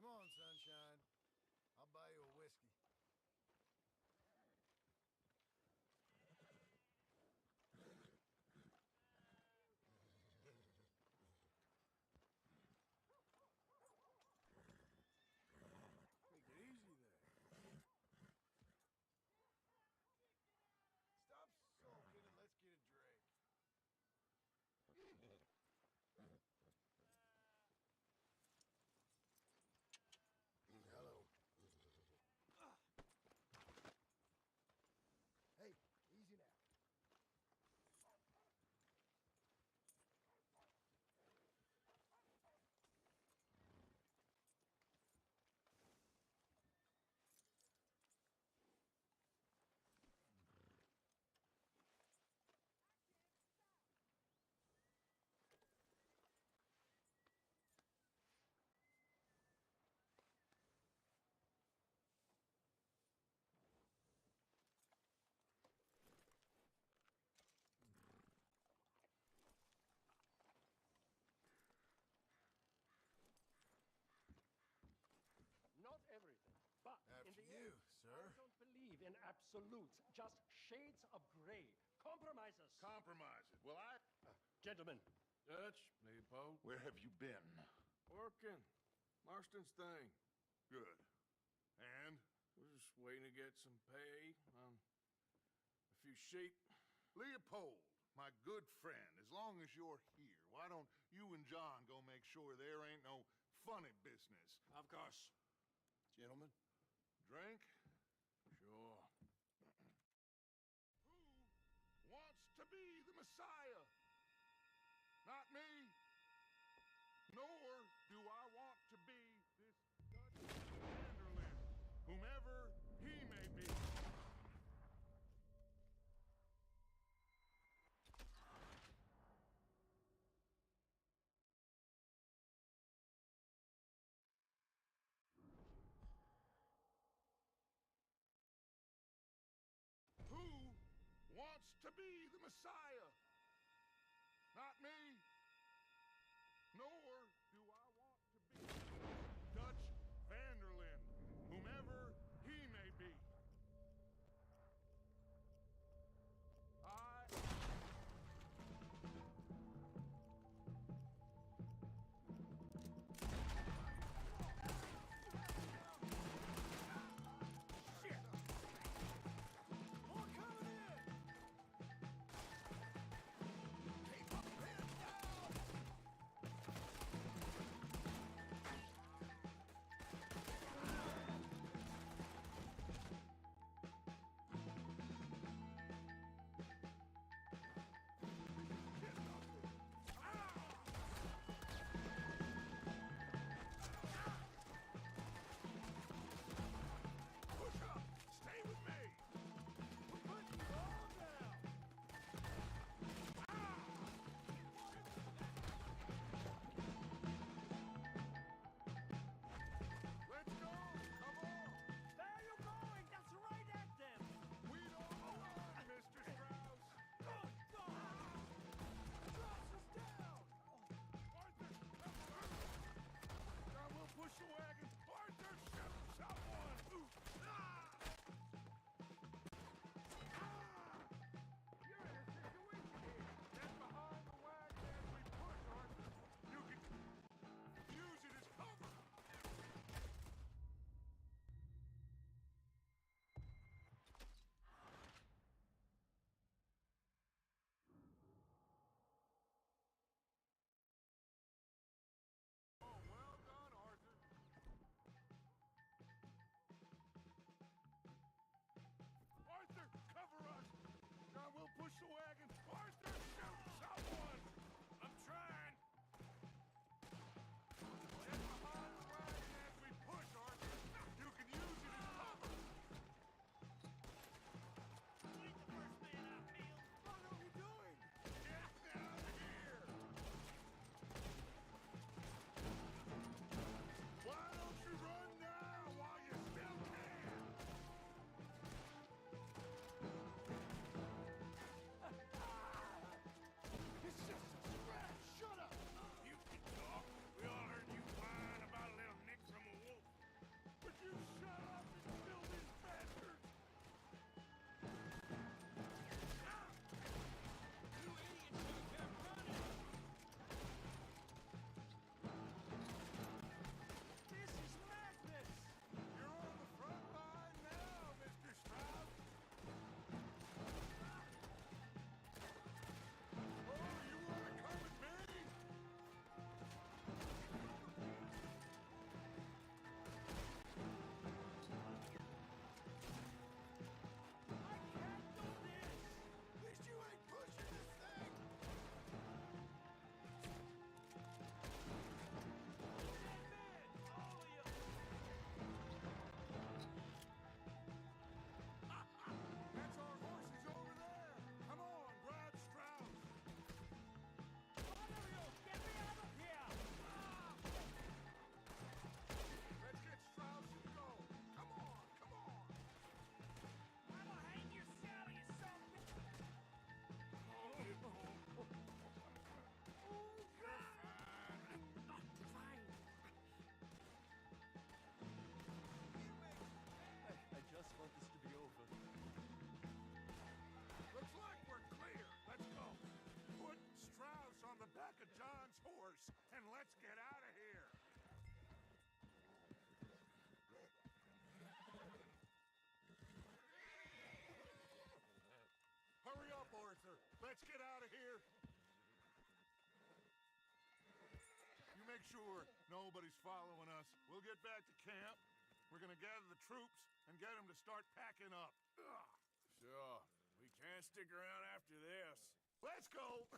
Come on, sunshine. I'll buy you a whiskey. Take it easy there. Stop sulking and let's get a drink. Hello. Hey, easy now. Not everything, but in After the you, end, sir. I don't believe in absolutes, just shades of gray. Compromises. Compromise it. Well, Gentlemen, Dutch, Leopold. Where have you been? Working. Marston's thing. Good. And? We're just waiting to get some pay on a few sheep. Leopold, my good friend, as long as you're here, why don't you and John go make sure there ain't no funny business? Of course. Gentlemen, drink? Sure. Who wants to be the Messiah? Not me. Nor do I want to be this Dutch Vanderlyn, whomever he may be. Who wants to be the Messiah? Not me. Nor do I want to be Dutch Vanderlyn, whomever he may be. I... Shit! More coming in! make sure nobody's following us. We'll get back to camp. We're gonna gather the troops and get them to start packing up. Sure. We can't stick around after this. Let's go!